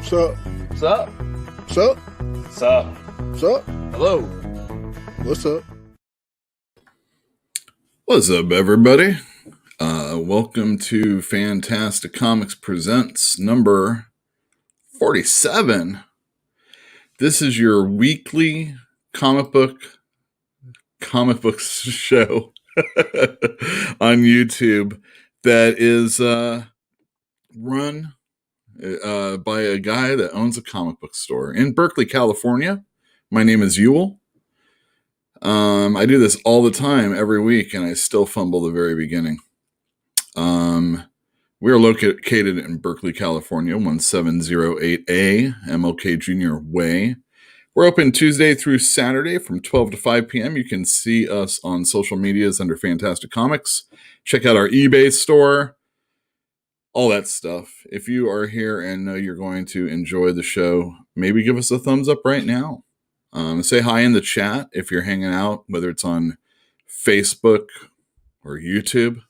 Sup? Sup? Sup? Sup? Sup? Hello. What's up? What's up, everybody? Welcome to Fantastic Comics Presents number 47. This is your weekly comic books show on YouTube that is run by a guy that owns a comic book store in Berkeley, California. My name is Ewell. I do this all the time, every week, and I still fumble the very beginning. We are located in Berkeley, California, 1708A, MLK Jr. Way. We're open Tuesday through Saturday from 12 to 5 p.m. You can see us on social medias under Fantastic Comics. Check out our eBay store. All that stuff. If you are here and know you're going to enjoy the show, maybe give us a thumbs up right now. Say hi in the chat if you're hanging out, whether it's on Facebook or YouTube.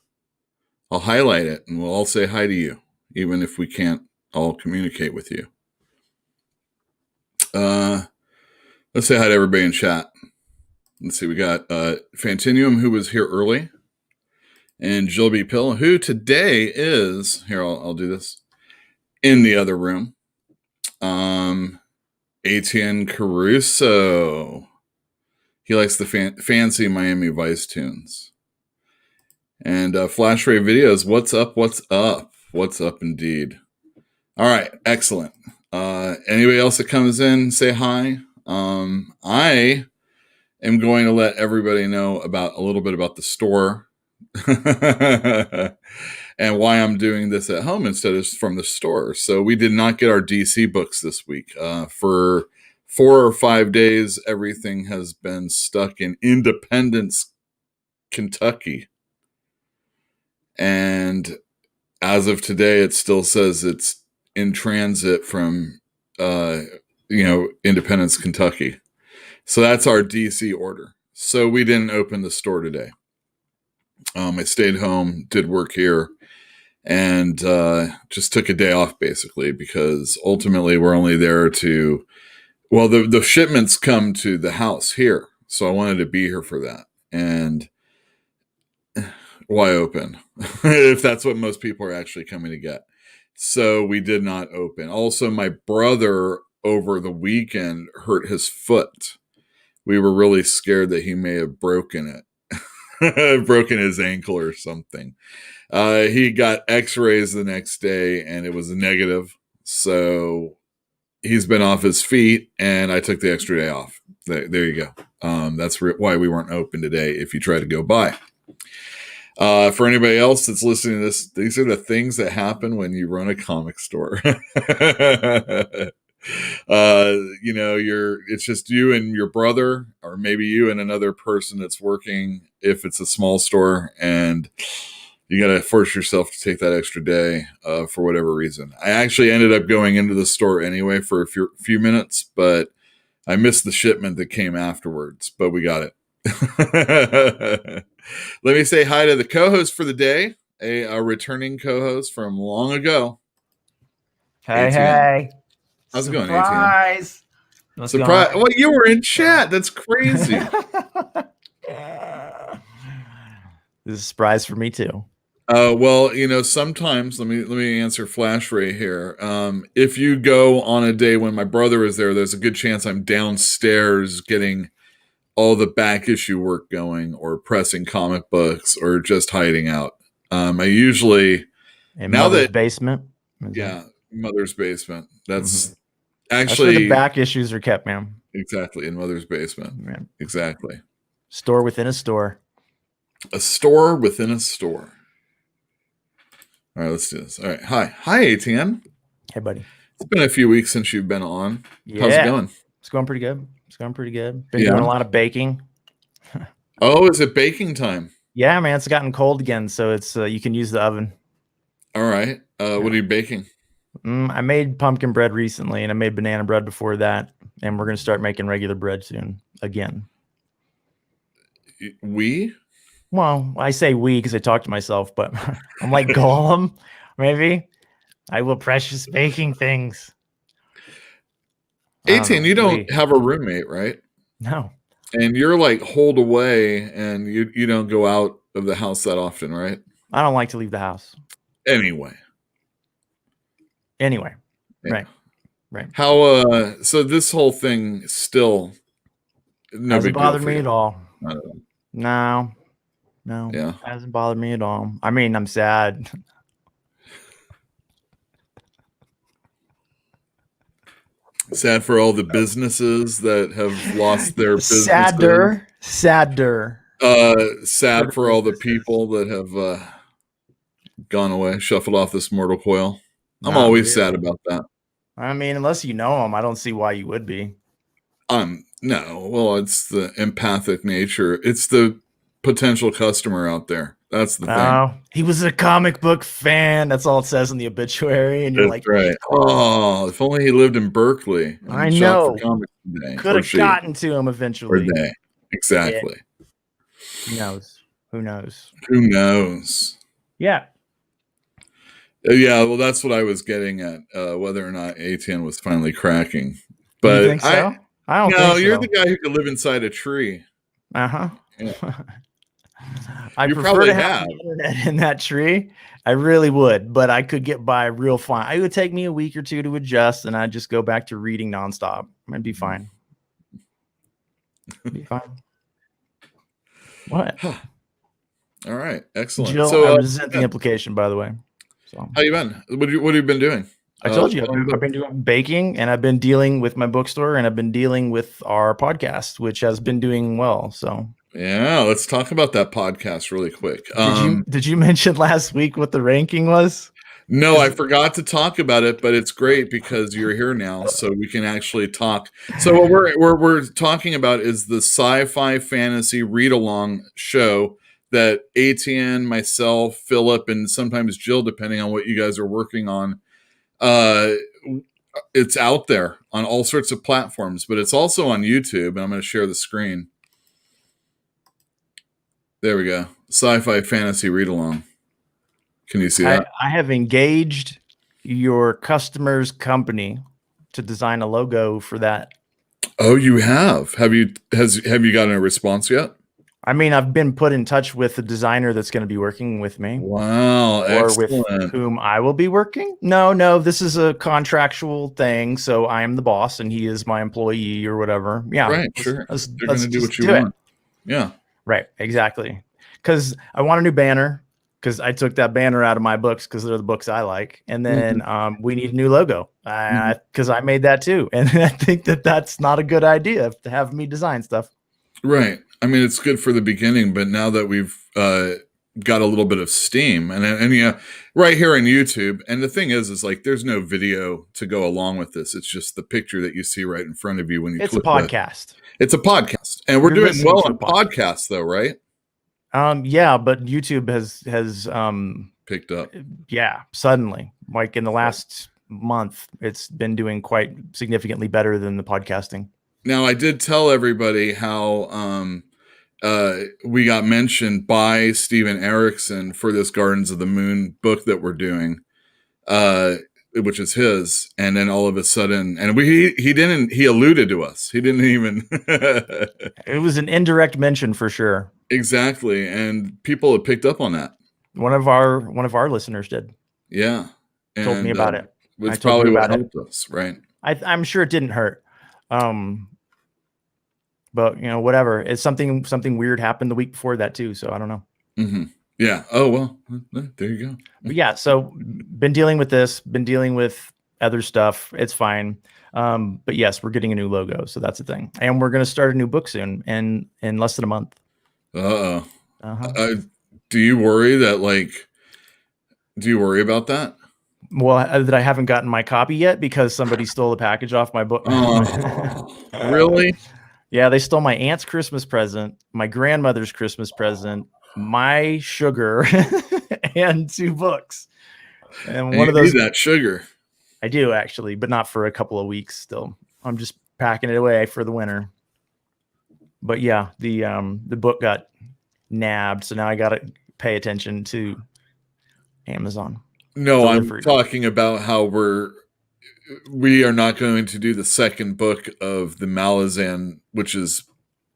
I'll highlight it and we'll all say hi to you, even if we can't all communicate with you. Let's say hi to everybody in chat. Let's see, we got Fantinium, who was here early, and Jill B. Pill, who today is, here, I'll do this, in the other room. Etienne Caruso. He likes the fancy Miami Vice tunes. And Flash Ray Videos, what's up, what's up? What's up indeed. All right, excellent. Anybody else that comes in, say hi. I am going to let everybody know about a little bit about the store and why I'm doing this at home instead of from the store. So we did not get our DC books this week. For 4 or 5 days, everything has been stuck in Independence, Kentucky. And as of today, it still says it's in transit from, Independence, Kentucky. So that's our DC order. So we didn't open the store today. I stayed home, did work here, and just took a day off basically because ultimately we're only there to, well, the shipments come to the house here. So I wanted to be here for that. And why open if that's what most people are actually coming to get? So we did not open. Also, my brother over the weekend hurt his foot. We were really scared that he may have broken it, broken his ankle or something. He got x-rays the next day and it was negative. So he's been off his feet and I took the extra day off. There you go. That's why we weren't open today if you try to go by. For anybody else that's listening to this, these are the things that happen when you run a comic store. It's just you and your brother, or maybe you and another person that's working if it's a small store, and you got to force yourself to take that extra day for whatever reason. I actually ended up going into the store anyway for a few minutes, but I missed the shipment that came afterwards, but we got it. Let me say hi to the co-host for the day, a returning co-host from long ago. Hey. How's it going, Surprise. Surprise. Well, you were in chat. That's crazy. This is a surprise for me too. Well, sometimes let me answer Flash Ray here. If you go on a day when my brother is there, there's a good chance I'm downstairs getting all the back issue work going, or pressing comic books, or just hiding out. I usually in Mother's basement. Mother's basement. That's actually that's where the back issues are kept, man. Exactly, in Mother's basement. Man. Exactly. Store within a store. A store within a store. All right, let's do this. All right. Hi, ATN. Hey, buddy. It's been a few weeks since you've been on. Yeah. How's it going? It's going pretty good. Been doing a lot of baking. Oh, is it baking time? Yeah, man. It's gotten cold again, so it's you can use the oven. All right. What are you baking? I made pumpkin bread recently, and I made banana bread before that, and we're going to start making regular bread soon again. Well, I say we because I talk to myself, but I'm like Gollum, maybe. I will precious baking things. 18, you don't have a roommate, right? No. And you're like holed away, and you don't go out of the house that often, right? I don't like to leave the house. Anyway. Yeah. Right. How, so this whole thing still... Hasn't bothered me at all. I don't know. No. Yeah. Hasn't bothered me at all. I mean, I'm sad. Sad for all the businesses that have lost their businesses. Sadder. Sad for all the people that have gone away, shuffled off this mortal coil. I'm always sad about that. I mean, unless you know them, I don't see why you would be. No. Well, it's the empathic nature. It's the potential customer out there. That's the thing. He was a comic book fan. That's all it says in the obituary. And you're That's right. Oh, if only he lived in Berkeley. I know. Could have gotten to him eventually. Or they. Exactly. Yeah. Who knows? Yeah. Yeah, well, that's what I was getting at, whether or not ATN was finally cracking. But you think so? I don't think so. You're the guy who could live inside a tree. Uh-huh. Yeah. I prefer to have the internet in that tree. I really would, but I could get by real fine. It would take me a week or two to adjust, and I'd just go back to reading nonstop. I'd be fine. What? All right. Excellent. Jill, so I resent the implication, by the way. So how you been? What have you been doing? I told you I've been doing baking, and I've been dealing with my bookstore, and I've been dealing with our podcast, which has been doing well. So yeah, let's talk about that podcast really quick. Did you mention last week what the ranking was? No, I forgot to talk about it, but it's great because you're here now, so we can actually talk. So what we're talking about is the sci-fi fantasy read-along show that ATN, myself, Philip, and sometimes Jill, depending on what you guys are working on. It's out there on all sorts of platforms, but it's also on YouTube, and I'm going to share the screen. There we go. Sci-fi fantasy read-along. Can you see that? I have engaged your customer's company to design a logo for that. Oh, you have? Have you gotten a response yet? I mean, I've been put in touch with the designer that's going to be working with me. Wow, excellent. Or with whom I will be working. No, this is a contractual thing. So I am the boss and he is my employee or whatever. Yeah. Right, sure. You're going to do what you want. Yeah. Right, exactly. Because I want a new banner because I took that banner out of my books because they're the books I like. And then we need a new logo because I made that too. And I think that's not a good idea to have me design stuff. Right. I mean, it's good for the beginning, but now that we've got a little bit of steam, and yeah, right here on YouTube. And the thing is like there's no video to go along with this. It's just the picture that you see right in front of you when you. It's a podcast. It's a podcast, and we're doing well on podcasts, though, right? Yeah, but YouTube has picked up. Yeah, suddenly, like in the last month, it's been doing quite significantly better than the podcasting. Now, I did tell everybody how we got mentioned by Steven Erickson for this Gardens of the Moon book that we're doing, which is his. And then all of a sudden, and he alluded to us. He didn't even. It was an indirect mention for sure. Exactly. And people have picked up on that. One of our listeners did. Yeah. Told me about it. Which probably what helped us, right? I'm sure it didn't hurt. But whatever. It's something weird happened the week before that too. So I don't know. Mm-hmm. Yeah. Oh, well, there you go. But yeah. So been dealing with this, been dealing with other stuff. It's fine. But yes, we're getting a new logo. So that's the thing. And we're going to start a new book soon in less than a month. Uh-oh. Do you worry about that? Well, that I haven't gotten my copy yet because somebody stole the package off my book. Really? Yeah, they stole my aunt's Christmas present, my grandmother's Christmas present, my sugar, and 2 books. And one of those. You need that sugar. I do actually, but not for a couple of weeks still. I'm just packing it away for the winter. But yeah, the book got nabbed, so now I got to pay attention to Amazon. No, I'm talking about how we are not going to do the second book of the Malazan, which is.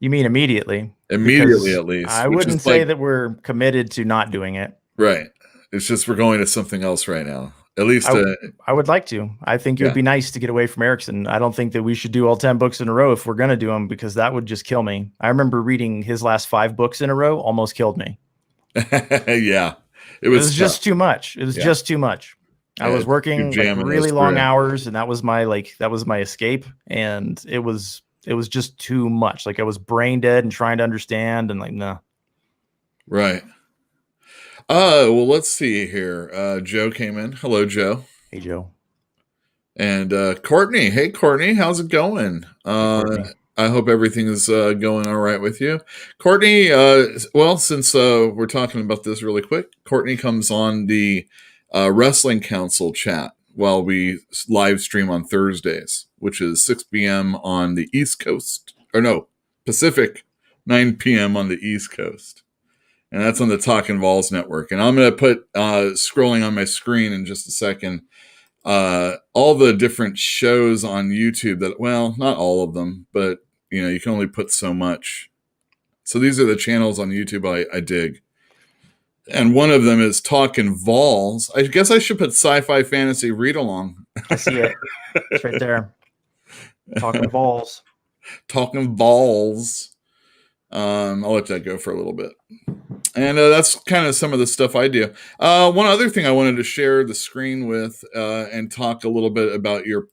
You mean immediately? Immediately, at least. I wouldn't say that we're committed to not doing it. Right. It's just we're going to something else right now. At least I would like to. I think it would be nice to get away from Erickson. I don't think that we should do all 10 books in a row if we're going to do them, because that would just kill me. I remember reading his last 5 books in a row, almost killed me. Yeah. It was just too much. It was just too much. I was working really long hours, and that was my escape. And it was just too much. Like I was brain dead and trying to understand, and like, no. Right. Well, let's see here. Joe came in. Hello, Joe. Hey, Joe. And Courtney. Hey, Courtney. How's it going? I hope everything is going all right with you. Courtney, well, since we're talking about this really quick, Courtney comes on the Wrestling Council chat while we live stream on Thursdays, which is 6 p.m. on the East Coast. Or no, Pacific, 9 p.m. on the East Coast. And that's on the Talkin' Balls Network. And I'm going to put, scrolling on my screen in just a second, all the different shows on YouTube that, well, not all of them, but, you can only put so much. So these are the channels on YouTube I dig. And one of them is Talkin' Balls. I guess I should put Sci-Fi Fantasy Read Along. I see it. It's right there. Talkin' Balls. Talkin' Balls. I'll let that go for a little bit. And that's kind of some of the stuff I do. One other thing I wanted to share the screen with and talk a little bit about your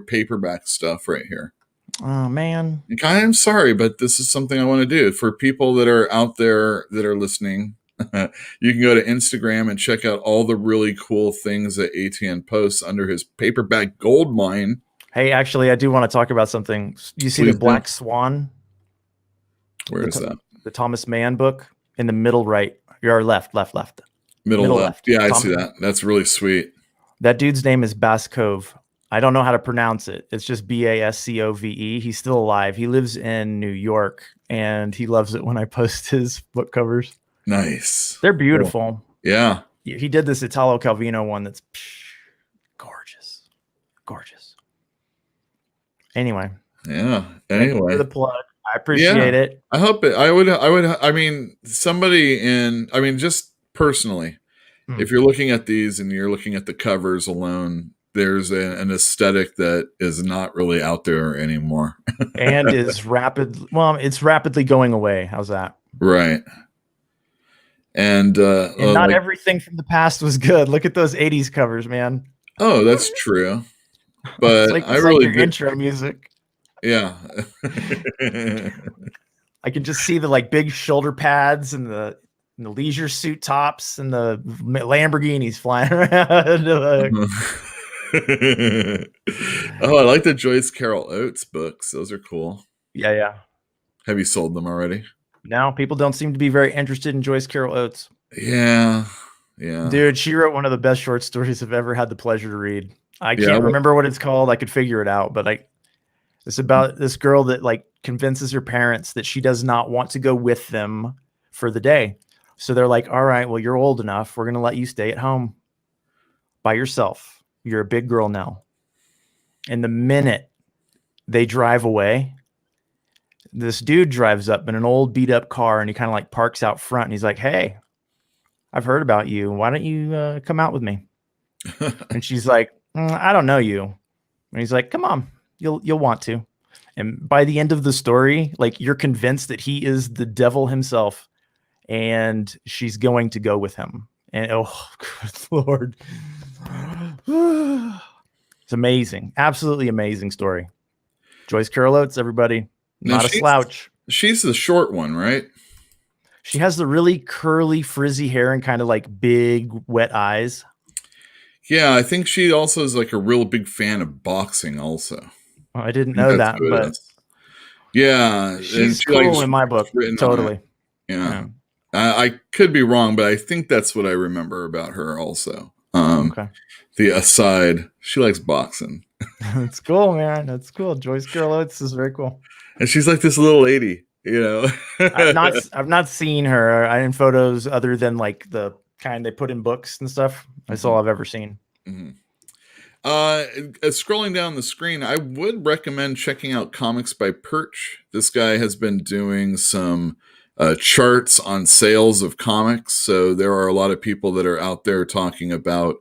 paperback stuff right here. Oh, man. I'm sorry, but this is something I want to do. For people that are out there that are listening, you can go to Instagram and check out all the really cool things that ATN posts under his paperback gold mine. Hey, actually, I do want to talk about something. You see the Black Swan? Where is that? The Thomas Mann book in the middle right. Your left. Middle left. Yeah, I see that. That's really sweet. That dude's name is Baskove. I don't know how to pronounce it. It's just Bascove. He's still alive. He lives in New York, and he loves it when I post his book covers. Nice. They're beautiful. Cool. Yeah. He did this Italo Calvino one that's gorgeous. Anyway. Yeah. Thank you for the plug. I appreciate it. I hope it. I mean, just personally, if you're looking at these and you're looking at the covers alone, there's an aesthetic that is not really out there anymore. And it's rapidly going away. How's that? Right. And not everything from the past was good. Look at those 80s covers, man. Oh, that's true. But it's like your intro music. Yeah. I can just see the big shoulder pads and the And the leisure suit tops and the Lamborghinis flying around. Oh, I like the Joyce Carol Oates books. Those are cool. Yeah. Have you sold them already? Now people don't seem to be very interested in Joyce Carol Oates. Yeah. Dude, she wrote one of the best short stories I've ever had the pleasure to read. I can't remember what it's called. I could figure it out, but it's about this girl that like convinces her parents that she does not want to go with them for the day. So they're like, all right, well, you're old enough. We're going to let you stay at home by yourself. You're a big girl now. And the minute they drive away, this dude drives up in an old beat up car and he kind of like parks out front and he's like, hey, I've heard about you. Why don't you come out with me? And she's like, I don't know you. And he's like, come on, you'll want to. And by the end of the story, like you're convinced that he is the devil himself and she's going to go with him. And oh, good Lord. It's amazing. Absolutely amazing story. Joyce Carol Oates, everybody. Not a slouch. She's the short one, right? She has the really curly, frizzy hair and kind of like big, wet eyes. Yeah, I think she also is like a real big fan of boxing also. Oh, I didn't know that, but yeah. She's cool in my book. Totally. Yeah. I could be wrong, but I think that's what I remember about her also. Okay. The aside, she likes boxing. That's cool, man. That's cool. Joyce Carol Oates is very cool. And she's like this little lady, you know. I've not seen her in photos other than like the kind they put in books and stuff. That's all I've ever seen. Mm-hmm. Scrolling down the screen, I would recommend checking out Comics by Perch. This guy has been doing some charts on sales of comics. So there are a lot of people that are out there talking about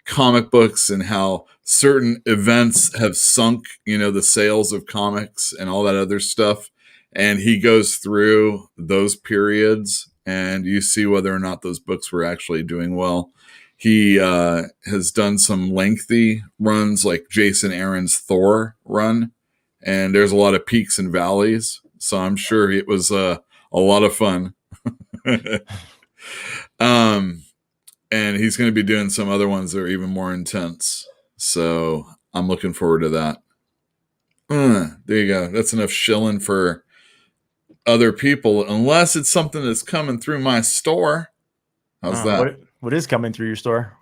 comic books and how certain events have sunk, the sales of comics and all that other stuff. And he goes through those periods and you see whether or not those books were actually doing well. He has done some lengthy runs like Jason Aaron's Thor run. And there's a lot of peaks and valleys. So I'm sure it was a lot of fun. And he's going to be doing some other ones that are even more intense. So I'm looking forward to that. There you go. That's enough shilling for other people, unless it's something that's coming through my store. How's that? What is coming through your store?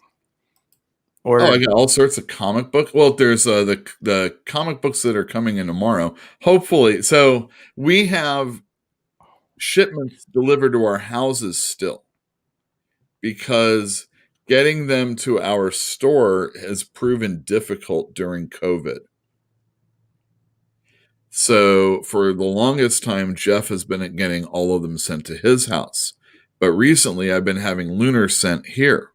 Or I got all sorts of comic book. Well, there's the comic books that are coming in tomorrow. Hopefully. So we have shipments delivered to our houses still, because getting them to our store has proven difficult during COVID. So for the longest time, Jeff has been getting all of them sent to his house. But recently I've been having Lunar sent here.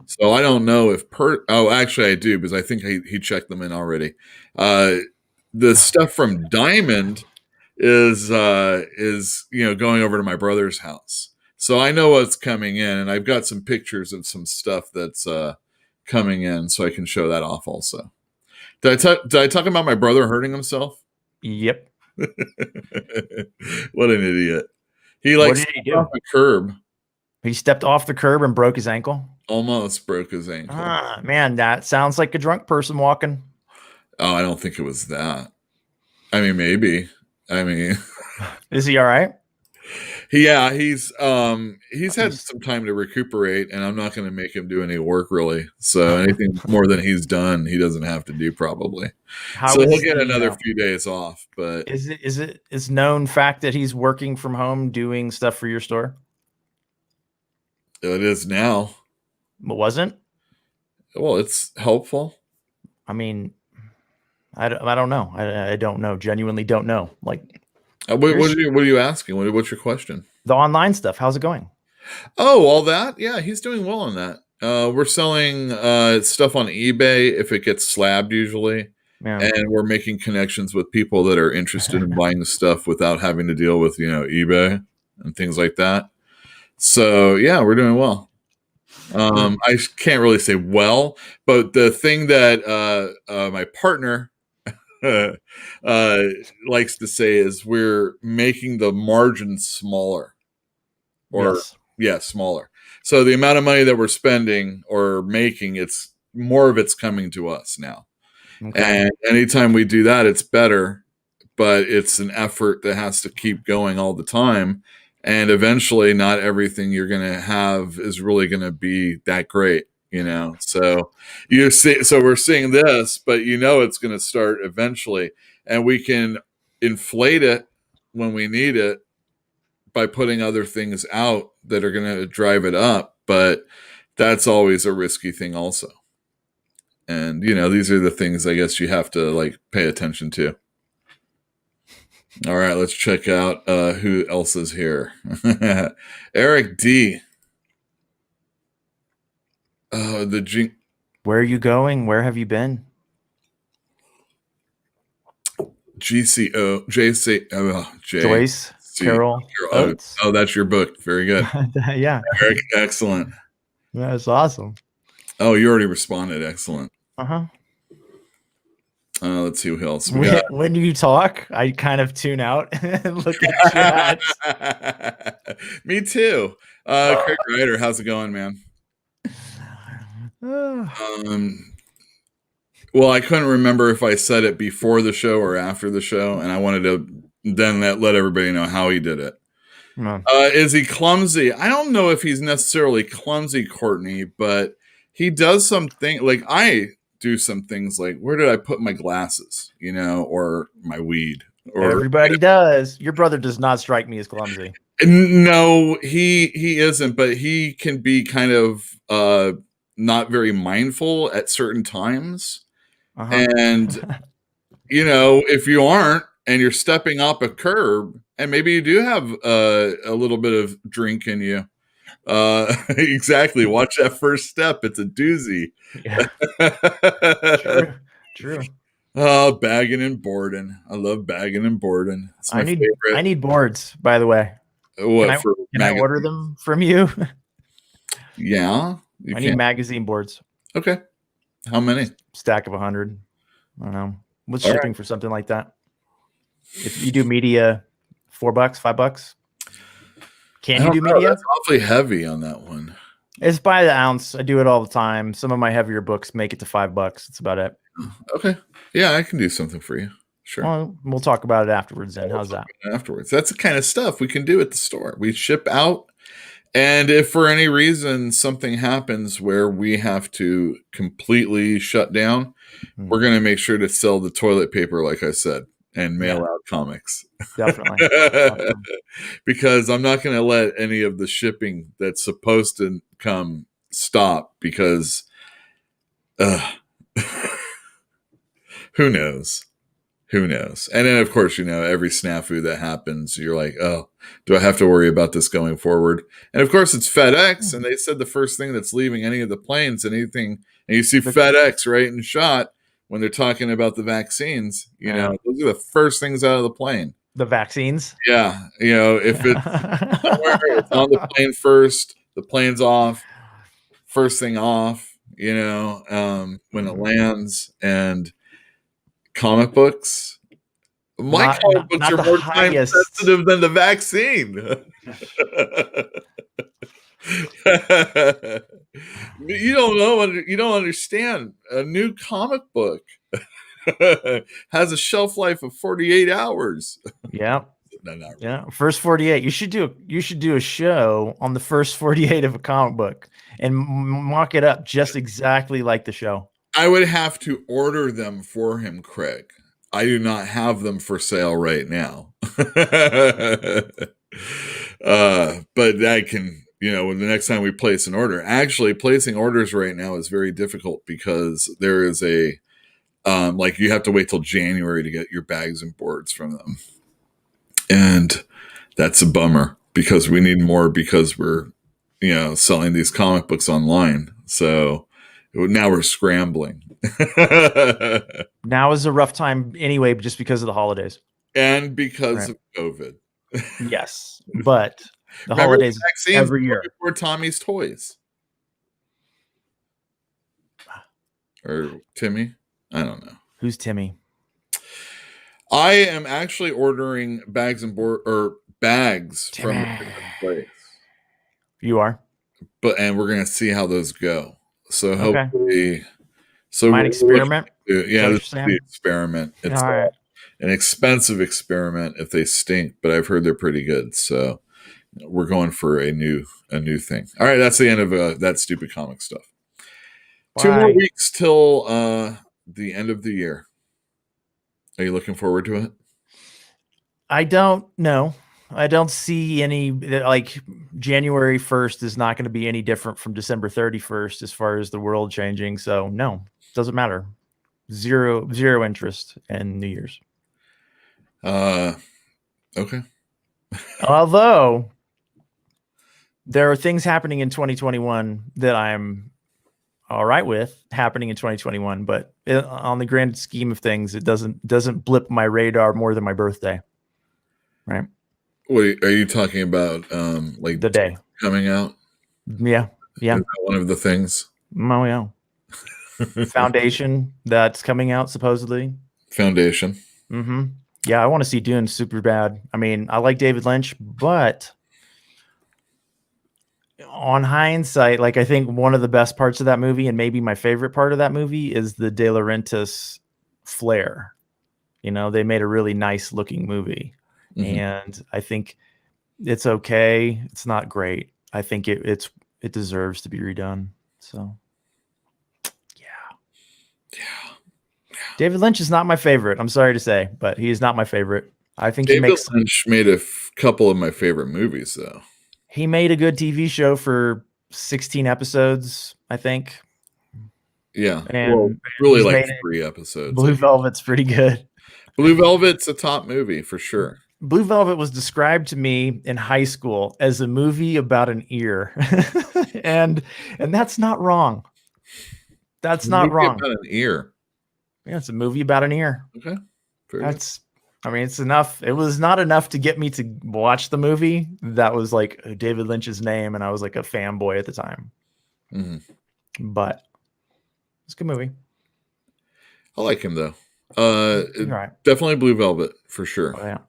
So I don't know if actually I do, because I think he checked them in already. The stuff from Diamond is going over to my brother's house. So I know what's coming in, and I've got some pictures of some stuff that's coming in, so I can show that off also. Did I talk about my brother hurting himself? Yep. What an idiot. He stepped off the curb. He stepped off the curb and broke his ankle? Almost broke his ankle. Man, that sounds like a drunk person walking. Oh, I don't think it was that. I mean, maybe. Is he all right? Yeah, he's had some time to recuperate, and I'm not going to make him do any work really. So anything more than he's done, he doesn't have to do probably. So he'll get another few days off. But is it known fact that he's working from home doing stuff for your store? It is now. But wasn't? Well, it's helpful. I mean, I don't know. I don't know. Genuinely don't know. Like. What are you asking? What's your question? The online stuff. How's it going? Oh, all that? Yeah, he's doing well on that. We're selling stuff on eBay if it gets slabbed usually. Yeah. And we're making connections with people that are interested in buying the stuff without having to deal with, eBay and things like that. So, yeah, we're doing well. I can't really say well, but the thing that my partner likes to say is we're making the margins smaller, or Yeah, smaller. So the amount of money that we're spending or making, it's more of it's coming to us now. Okay. And anytime we do that, it's better, but it's an effort that has to keep going all the time. And eventually not everything you're going to have is really going to be that great, So so we're seeing this, but it's going to start eventually, and we can inflate it when we need it by putting other things out that are going to drive it up. But that's always a risky thing also. And, these are the things I guess you have to pay attention to. All right, let's check out who else is here. Eric D. Where are you going? Where have you been? GCO, Joyce, Carol, Oats. Oh, that's your book. Very good. Yeah. Eric, excellent. That's awesome. Oh, you already responded. Excellent. Uh-huh. Let's see who else we got. When you talk, I kind of tune out and look at chats. Me too. Craig Ryder, how's it going, man? Well, I couldn't remember if I said it before the show or after the show, and I wanted to then let everybody know how he did it. Is he clumsy? I don't know if he's necessarily clumsy, Courtney, but he does something like I do some things like, where did I put my glasses, or my weed? Or everybody does. Your brother does not strike me as clumsy. No, he isn't, but he can be kind of not very mindful at certain times. And if you aren't and you're stepping up a curb, and maybe you do have a little bit of drink in you, exactly, watch that first step. It's a doozy. Yeah. True. Bagging and boarding. I love bagging and boarding. It's my favorite. I need boards, by the way. What, can I order them from you? Yeah. I need magazine boards. Okay. How many? Stack of 100. I don't know. What's shipping for something like that? If you do media, $4, $5. Can you do media? That's awfully heavy on that one. It's by the ounce. I do it all the time. Some of my heavier books make it to $5. That's about it. Okay. Yeah, I can do something for you. Sure. Well, we'll talk about it afterwards then. How's that? Afterwards. That's the kind of stuff we can do at the store. We ship out. And if for any reason something happens where we have to completely shut down, we're going to make sure to sell the toilet paper, like I said, and mail out comics. Definitely. Because I'm not going to let any of the shipping that's supposed to come stop, because who knows? Who knows? And then, of course, every snafu that happens, you're like, oh, do I have to worry about this going forward? And of course, it's FedEx. And they said the first thing that's leaving any of the planes, anything, and you see FedEx right in shot when they're talking about the vaccines, those are the first things out of the plane. The vaccines? Yeah. If it's somewhere, it's on the plane first, the plane's off, first thing off, when it lands. And comic books. Comic books are more time sensitive than the vaccine. You don't know. You don't understand. A new comic book has a shelf life of 48 hours. Yeah. Yeah. First 48. You should do a show on the first 48 of a comic book and mock it up just exactly like the show. I would have to order them for him, Craig. I do not have them for sale right now. But I can, when the next time we place an order, actually placing orders right now is very difficult because there is you have to wait till January to get your bags and boards from them. And that's a bummer because we need more because we're, selling these comic books online. So now we're scrambling. Now is a rough time anyway, just because of the holidays. And because of COVID. Yes. But the holidays every year. Before Tommy's Toys. Or Timmy? I don't know. Who's Timmy? I am actually ordering bags and bags Timmy. from a different place. You are. and we're gonna see how those go. So Okay. hopefully, so Might we're experiment. yeah, Is that what this you're is the saying? experiment. It's All right. an expensive experiment if they stink, but I've heard they're pretty good. So we're going for a new thing. All right, that's the end of that stupid comic stuff. Bye. 2 more weeks till the end of the year. Are you looking forward to it? I don't know. I don't see any, like, January 1st is not going to be any different from December 31st as far as the world changing. So no, doesn't matter. Zero interest in New Year's. Okay. Although there are things happening in 2021 that I'm all right with happening in 2021, but on the grand scheme of things, it doesn't blip my radar more than my birthday. Right. Wait, are you talking about like The day coming out? Yeah. Is that one of the things? Oh yeah. Foundation that's coming out supposedly. Foundation. Mm-hmm. Yeah, I want to see Dune super bad. I mean, I like David Lynch, but on hindsight, like, I think one of the best parts of that movie, and maybe my favorite part of that movie, is the De Laurentiis flair. They made a really nice looking movie, and I think it's okay. It's not great. I think it deserves to be redone. So, yeah. David Lynch is not my favorite. I'm sorry to say, but he is not my favorite. I think David Lynch made a couple of my favorite movies, though. He made a good TV show for 16 episodes, I think. Yeah, and really like 3 episodes. Blue Velvet's pretty good. Blue Velvet's a top movie for sure. Blue Velvet was described to me in high school as a movie about an ear, and that's not wrong. That's not wrong. About an ear. Yeah, it's a movie about an ear. Okay. It's enough. It was not enough to get me to watch the movie. That was like David Lynch's name, and I was like a fanboy at the time. But it's a good movie. I like him though. Right. Definitely Blue Velvet for sure. Oh, yeah.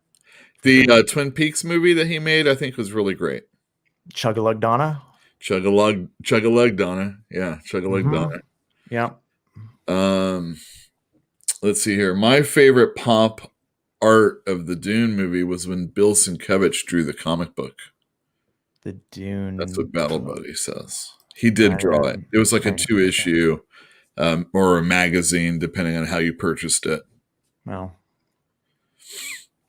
The Twin Peaks movie that he made, I think, was really great. Chug-a-Lug Donna. Chug-a-Lug Donna. Yeah, Chug-a-Lug Donna. Yeah. Let's see here. My favorite pop art of the Dune movie was when Bill Sienkiewicz drew the comic book. The Dune. That's what Battle Buddy says. He did draw it. It was like a 2-issue or a magazine, depending on how you purchased it. Well,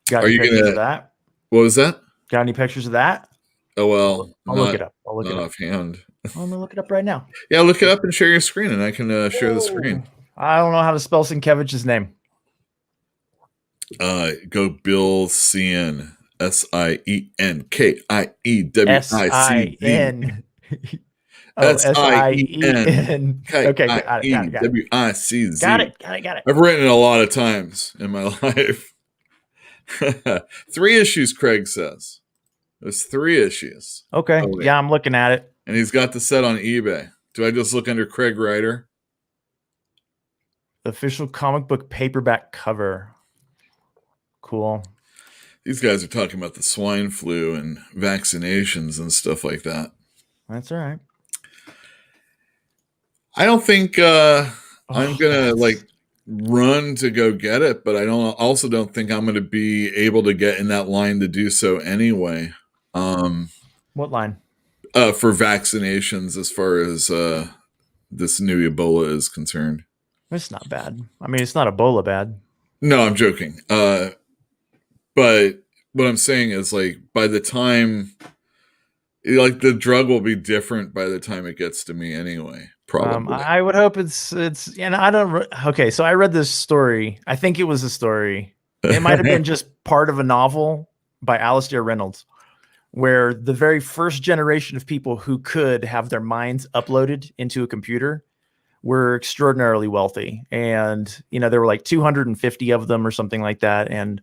got any pictures of that? What was that? Got any pictures of that? Oh, well. I'll look it up. Offhand. I'm going to look it up right now. Yeah, look it up and share your screen, and I can share the screen. I don't know how to spell Sienkiewicz's name. Go Bill Sien. SIENKIEWICZ. SIEN. Okay, got it. I've written it a lot of times in my life. 3 issues, Craig says. It was 3 issues. Okay. Yeah, I'm looking at it. And he's got the set on eBay. Do I just look under Craig Ryder? Official comic book paperback cover. Cool. These guys are talking about the swine flu and vaccinations and stuff like that. That's all right. I don't think I'm gonna run to go get it, but I also don't think I'm gonna be able to get in that line to do so anyway. What line? For vaccinations, as far as this new Ebola is concerned. It's not bad. I mean, it's not Ebola bad. No, I'm joking. But what I'm saying is, by the time, the drug will be different by the time it gets to me anyway. Probably. I would hope it's, and I don't. Okay, so I read this story. I think it was a story. It might have been just part of a novel by Alastair Reynolds, where the very first generation of people who could have their minds uploaded into a computer were extraordinarily wealthy. And, there were like 250 of them or something like that. And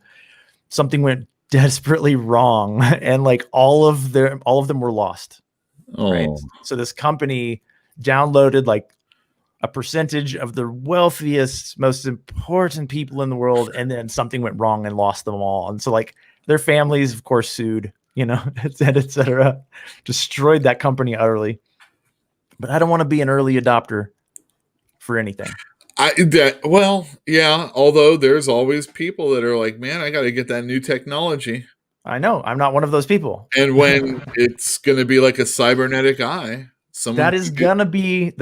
something went desperately wrong. And all of them were lost. Oh. Right. So this company downloaded a percentage of the wealthiest, most important people in the world. And then something went wrong and lost them all. And so their families, of course, sued et cetera. Destroyed that company utterly. But I don't want to be an early adopter for anything. Although there's always people that are like, man, I got to get that new technology. I know. I'm not one of those people. And when it's going to be like a cybernetic eye, that is gonna be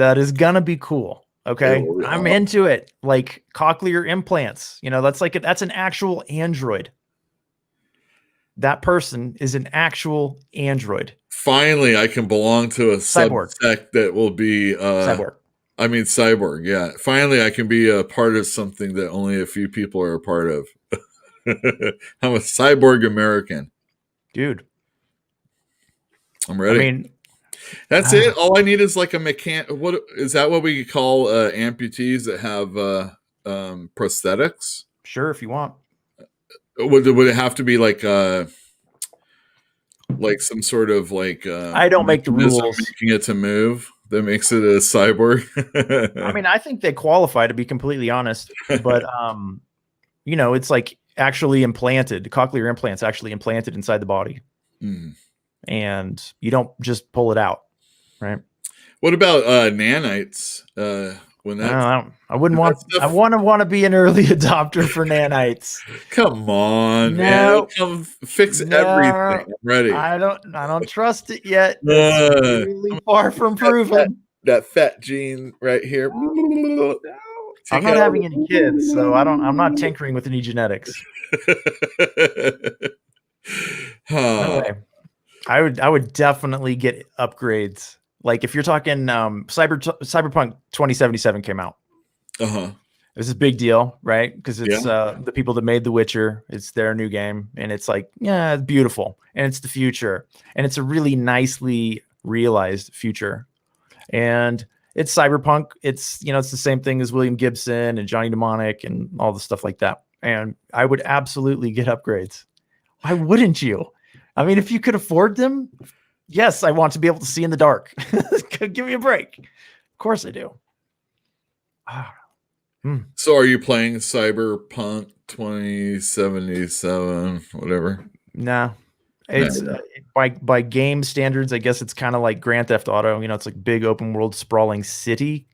cool. Okay. I'm into it. Like cochlear implants, that's an actual android. That person is an actual android. Finally, I can belong to a cyborg subsect that will be cyborg. Yeah. Finally, I can be a part of something that only a few people are a part of. I'm a cyborg American. Dude. I'm ready. That's it. All I need is like a What is that? What we call amputees that have prosthetics? Sure, if you want. Would it have to be like some sort of I don't make the rules making it to move that makes it a cyborg? I mean, I think they qualify, to be completely honest, but it's like actually implanted. Cochlear implants actually implanted inside the body. And you don't just pull it out, right? What about nanites? I wouldn't want. I want to be an early adopter for nanites. Come on, man! Come fix everything. I'm ready. I don't trust it yet. It's really far from proven. That fat gene right here. I'm not having any kids, so I'm not tinkering with any genetics. Anyway, I would definitely get upgrades. Like if you're talking Cyberpunk 2077 came out. It's a big deal, right? Because it's the people that made The Witcher. It's their new game, and it's like, it's beautiful, and it's the future, and it's a really nicely realized future, and it's cyberpunk. It's it's the same thing as William Gibson and Johnny Mnemonic and all the stuff like that. And I would absolutely get upgrades. Why wouldn't you? I mean, if you could afford them, yes, I want to be able to see in the dark. Give me a break. Of course I do. So are you playing Cyberpunk 2077, whatever? Nah. It's by game standards, I guess it's kind of like Grand Theft Auto. It's like big open world sprawling city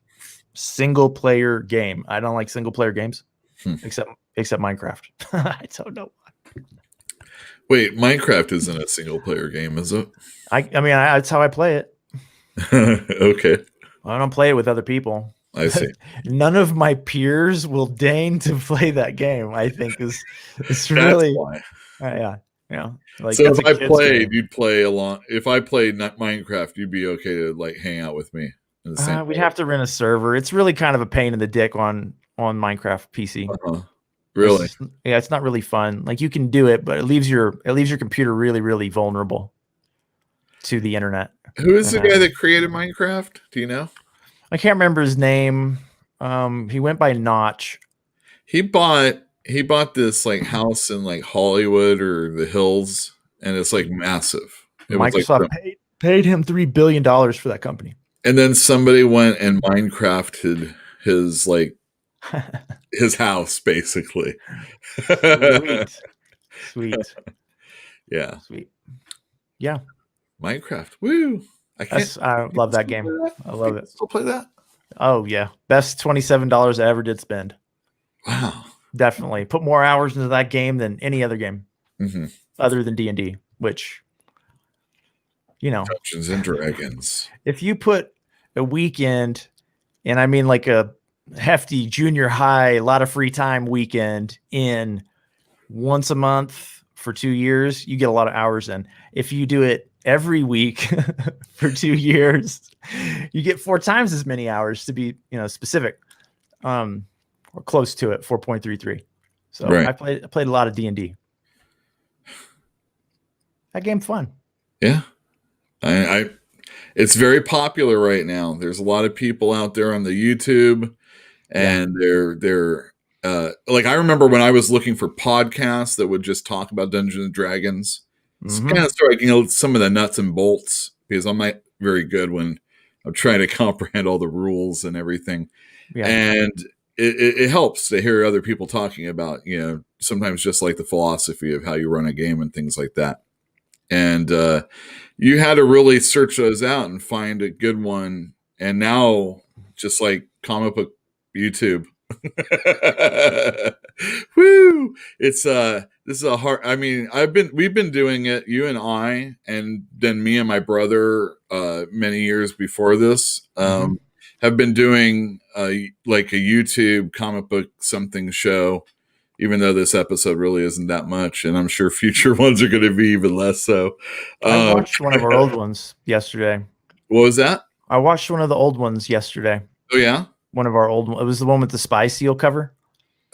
single player game. I don't like single player games except Minecraft. I don't know. Wait, Minecraft isn't a single player game, is it? I mean, that's how I play it. Okay. I don't play it with other people. I see. None of my peers will deign to play that game. I think it's really why. Like, so if I played, you'd play along. If I played Minecraft, you'd be okay to like hang out with me. We'd have to rent a server. It's really kind of a pain in the dick on Minecraft PC. Really? It's not really fun. Like you can do it, but it leaves your computer really, really vulnerable to the internet. Who is the guy that created Minecraft? Do you know? I can't remember his name. He went by Notch. He bought this like house in like Hollywood or the hills, and it's like massive. Microsoft paid him $3 billion for that company. And then somebody went and Minecrafted his like his house, basically. Sweet. Yeah. Sweet. Yeah. Minecraft. Woo. I love that game. I love it. Still play that? Oh yeah. Best $27 I ever did spend. Wow. Definitely. Put more hours into that game than any other game. Other than D&D, which Dungeons and Dragons. If you put a weekend, and I mean like a hefty junior high, a lot of free time weekend in once a month for 2 years, you get a lot of hours in. If you do it every week for 2 years, you get 4 times as many hours, to be specific, or close to it, 4.33. So right. I played a lot of D&D. That game's fun. Yeah. It's very popular right now. There's a lot of people out there on the YouTube, and they're like, I remember when I was looking for podcasts that would just talk about Dungeons and Dragons. It's kind of striking some of the nuts and bolts, because I'm not very good when I'm trying to comprehend all the rules and everything. Yeah. And it helps to hear other people talking about, sometimes just like the philosophy of how you run a game and things like that. And you had to really search those out and find a good one. And now, just like comic book YouTube, woo! It's this is a hard. I mean, we've been doing it, you and I, and then me and my brother, many years before this, have been doing like a YouTube comic book something show. Even though this episode really isn't that much, and I'm sure future ones are going to be even less so. I watched one of our old ones yesterday. What was that? I watched one of the old ones yesterday. Oh, yeah? One of our old ones. It was the one with the Spy Seal cover.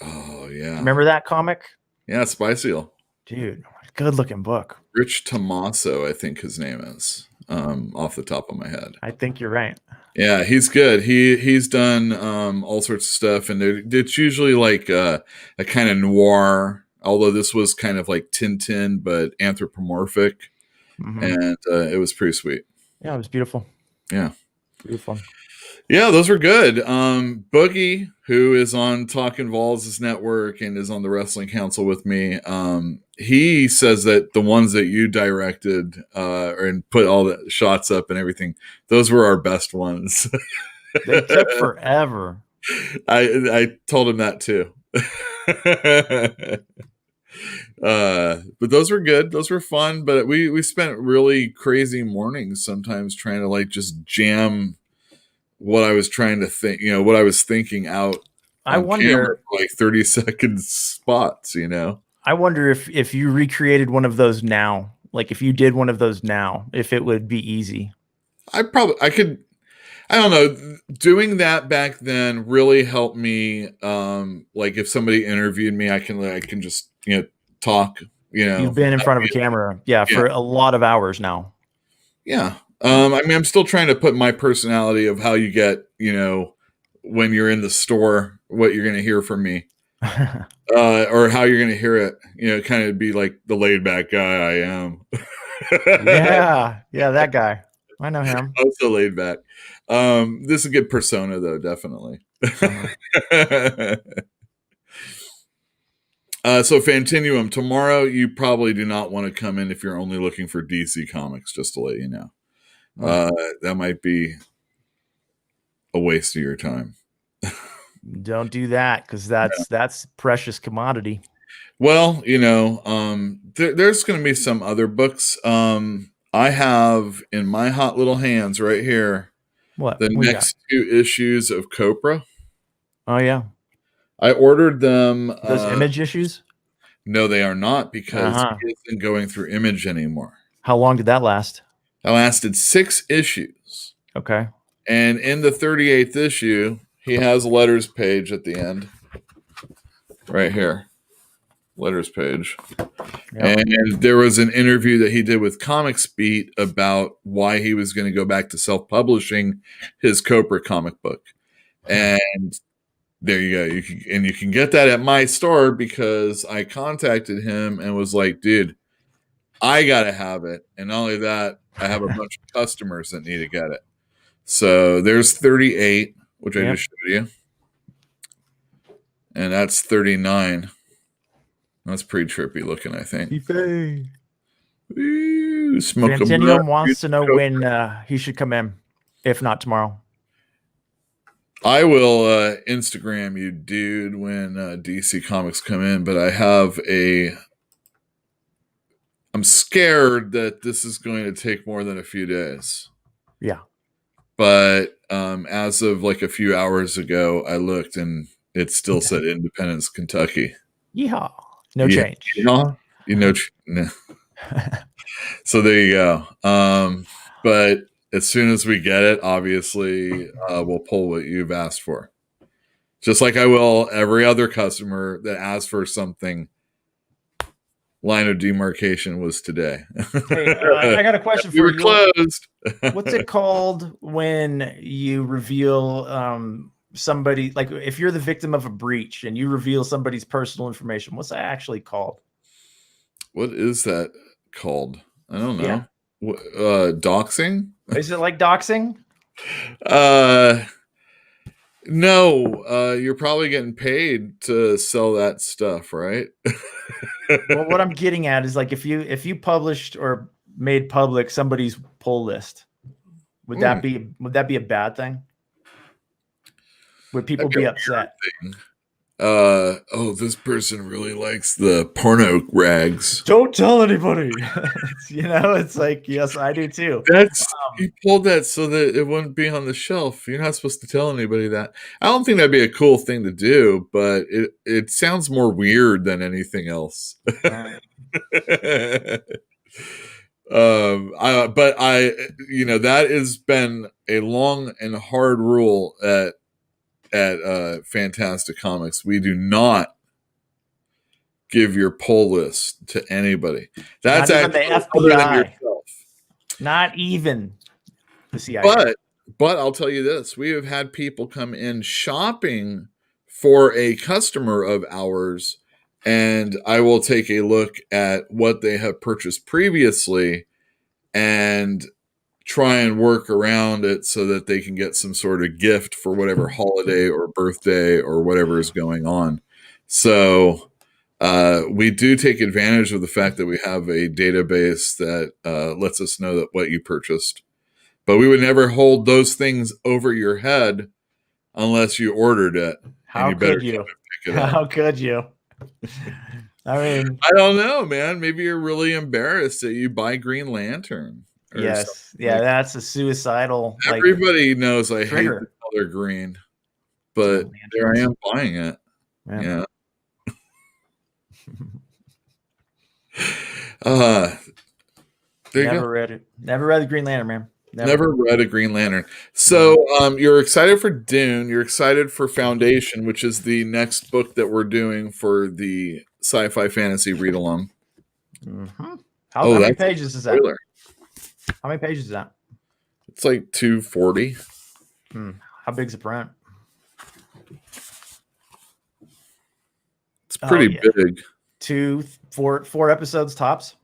Oh, yeah. Remember that comic? Yeah, Spy Seal. Dude, good looking book. Rich Tommaso, I think his name is, off the top of my head. I think you're right. Yeah, he's good. He's done all sorts of stuff, and it's usually like a kind of noir, although this was kind of like Tintin, but anthropomorphic, and it was pretty sweet. Yeah, it was beautiful. Yeah. Beautiful. Yeah, those were good. Boogie, who is on Talking Vols' network and is on the Wrestling Council with me, he says that the ones that you directed and put all the shots up and everything, those were our best ones. They took forever. I told him that too. But those were good. Those were fun. But we spent really crazy mornings sometimes trying to like just jam what I was trying to think, what I was thinking out. I wonder, like 30-second spots, I wonder if you recreated one of those now, like if you did one of those now, if it would be easy. I could. I don't know. Doing that back then really helped me. Like if somebody interviewed me, I can just talk. You've been in front of a camera, for a lot of hours now. Yeah. I mean, I'm still trying to put my personality of how you get, when you're in the store, what you're going to hear from me, or how you're going to hear it, kind of be like the laid back guy I am. Yeah, that guy. I know him. Also laid back. This is a good persona, though, definitely. So Fantinuum, tomorrow you probably do not want to come in if you're only looking for DC Comics, just to let you know. That might be a waste of your time. Don't do that, because that's precious commodity. Well, there's going to be some other books. I have in my hot little hands right here the next 2 issues of Copra. Oh yeah, I ordered them. Those Image issues? No, they are not, because he isn't going through Image anymore. How long did that last? That lasted 6 issues. Okay. And in the 38th issue, he has a letters page at the end. Right here. Letters page. Yep. And there was an interview that he did with Comics Beat about why he was going to go back to self-publishing his Copra comic book. And there you go. You can get that at my store, because I contacted him and was like, dude, I got to have it. And not only that, I have a bunch of customers that need to get it. So there's 38, which I just showed you. And that's 39. That's pretty trippy looking, I think. Fantinuum wants to know when he should come in, if not tomorrow. I will Instagram you, dude, when DC Comics come in, but I'm scared that this is going to take more than a few days. Yeah. But as of like a few hours ago, I looked and it still said Independence, Kentucky. Yeehaw. No change. No. So there you go. But as soon as we get it, obviously, we'll pull what you've asked for. Just like I will every other customer that asks for something. Line of demarcation was today. Hey, I got a question for you. We were closed. What's it called when you reveal somebody, like if you're the victim of a breach and you reveal somebody's personal information? What's that actually called? What is that called? I don't know. Yeah. Doxing? Is it like doxing? No, you're probably getting paid to sell that stuff, right? Well, what I'm getting at is like if you published or made public somebody's pull list, would that be a bad thing? Would people be upset? This person really likes the porno rags. Don't tell anybody. It's like, yes, I do too. You pulled that so that it wouldn't be on the shelf. You're not supposed to tell anybody that. I don't think that'd be a cool thing to do, but it sounds more weird than anything else. That has been a long and hard rule at Fantastic Comics. We do not give your pull list to anybody. That's not even the FBI. Not even the CIA. But I'll tell you this: we have had people come in shopping for a customer of ours, and I will take a look at what they have purchased previously and try and work around it so that they can get some sort of gift for whatever holiday or birthday or whatever is going on. So we do take advantage of the fact that we have a database that lets us know that what you purchased. But we would never hold those things over your head unless you ordered it. How could you? How could you? I mean, I don't know, man. Maybe you're really embarrassed that you buy Green Lantern. Yes. Yeah, that's a suicidal. Everybody knows I hate the color green, but there I am buying it. Yeah. Never read it. Never read the Green Lantern, man. Never read a Green Lantern. So you're excited for Dune. You're excited for Foundation, which is the next book that we're doing for the sci-fi fantasy read along. Mm-hmm. How many pages is that? How many pages is that? It's like 240. How big's the print? It's pretty big. 4 episodes tops.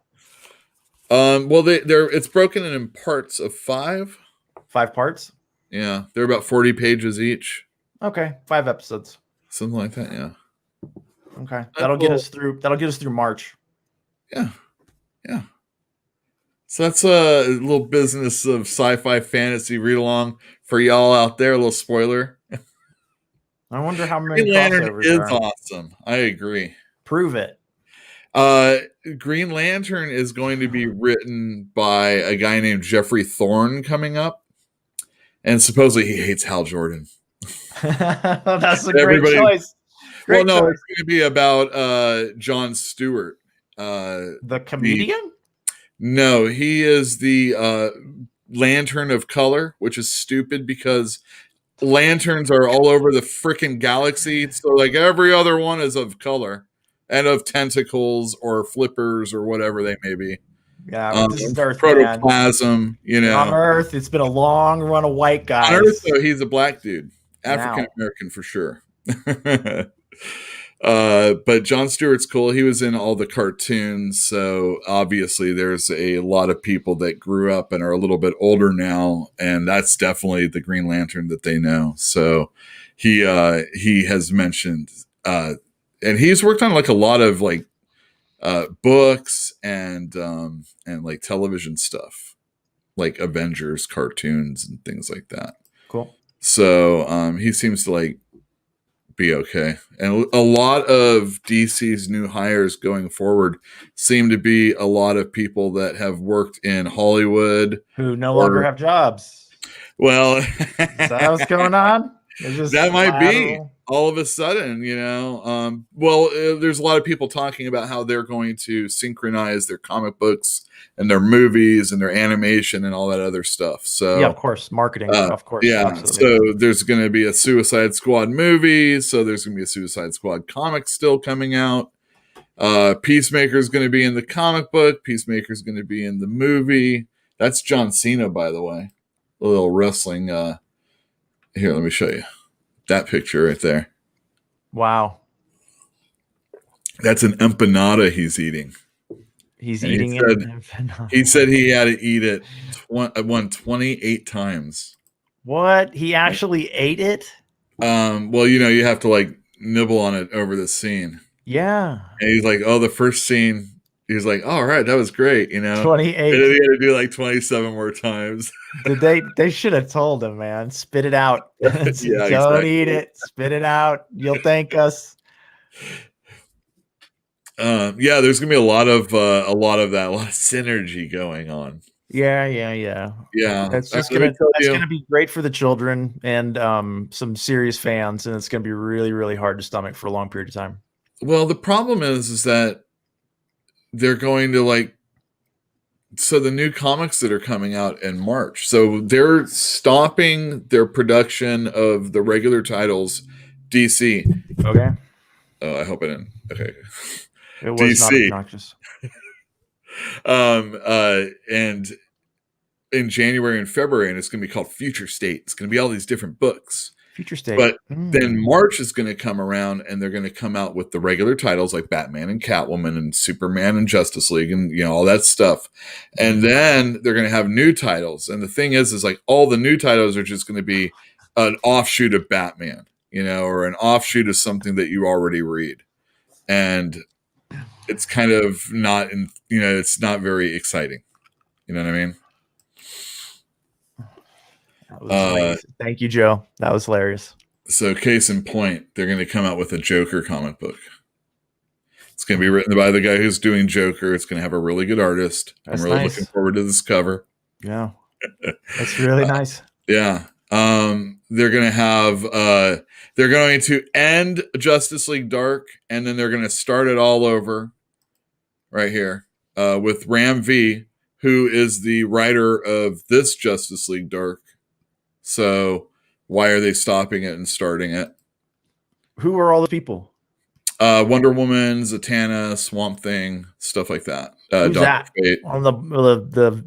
Well, it's broken in parts of 5. 5 parts. Yeah, they're about 40 pages each. Okay, 5 episodes. Something like that. Yeah. Okay, that'll get us through. That'll get us through March. Yeah. So that's a little business of sci-fi fantasy read along for y'all out there. A little spoiler. I wonder how many Green Lantern crossovers is are. awesome. I agree. Prove it. Green Lantern is going to be written by a guy named Jeffrey Thorne coming up, and supposedly he hates Hal Jordan. That's a great choice. It's going to be about John Stewart, the comedian. No, he is the Lantern of Color, which is stupid because lanterns are all over the freaking galaxy. So like every other one is of color and of tentacles or flippers or whatever they may be. Yeah, this is Earth, protoplasm, man. On Earth, it's been a long run of white guys. On Earth, though, he's a black dude. African American for sure. But John Stewart's cool. He was in all the cartoons, so obviously there's a lot of people that grew up and are a little bit older now, and that's definitely the Green Lantern that they know. So he has mentioned, and he's worked on like a lot of like books and like television stuff, like Avengers cartoons and things like that. Cool. So he seems to like be okay. And a lot of DC's new hires going forward seem to be a lot of people that have worked in Hollywood who no longer have jobs. Well, is that what's going on? That might be all of a sudden, you know. There's a lot of people talking about how they're going to synchronize their comic books and their movies and their animation and all that other stuff. So yeah, of course, marketing, of course. Yeah, absolutely. So there's going to be a Suicide Squad movie. So there's going to be a Suicide Squad comic still coming out. Peacemaker's going to be in the comic book. Peacemaker's going to be in the movie. That's John Cena, by the way. A little wrestling. Here, let me show you that picture right there. Wow. That's an empanada he's eating. He's eating it. He said he had to eat it 28 times. What? He actually ate it? Well, you know, you have to like nibble on it over the scene. Yeah. And he's like, oh, the first scene, He's like, all right, that was great, you know. 28. And then he had to do like 27 more times. Did they should have told him, man, spit it out. Yeah, Don't exactly. eat it. Spit it out. You'll thank us. Yeah, there's gonna be a lot of that, a lot of synergy going on. Yeah. Yeah, That's just let me tell you, gonna be great for the children and some serious fans, and it's gonna be really, really hard to stomach for a long period of time. well, the problem is that they're going to so the new comics that are coming out in March, so they're stopping their production of the regular titles. DC. Okay. Oh, I hope I didn't. Okay. It was DC. not obnoxious. And in January and February, and it's going to be called Future State. It's going to be all these different books. Future State. But then March is going to come around, and they're going to come out with the regular titles like Batman and Catwoman and Superman and Justice League and, you know, all that stuff. And then they're going to have new titles. And the thing is like all the new titles are just going to be an offshoot of Batman, you know, or an offshoot of something that you already read. And it's kind of not, you know, it's not very exciting. You know what I mean? That was thank you, Joe. That was hilarious. So case in point, they're going to come out with a Joker comic book. It's going to be written by the guy who's doing Joker. It's going to have a really good artist. That's I'm really nice. looking forward to this cover. Yeah. That's really nice. Yeah. They're going to have, they're going to end Justice League Dark, and then they're going to start it all over right here with Ram V, who is the writer of this Justice League Dark. So why are they stopping it and starting it? Who are all the people? Wonder Woman, Zatanna, Swamp Thing, stuff like that. Who's Dr. that? Fate. On the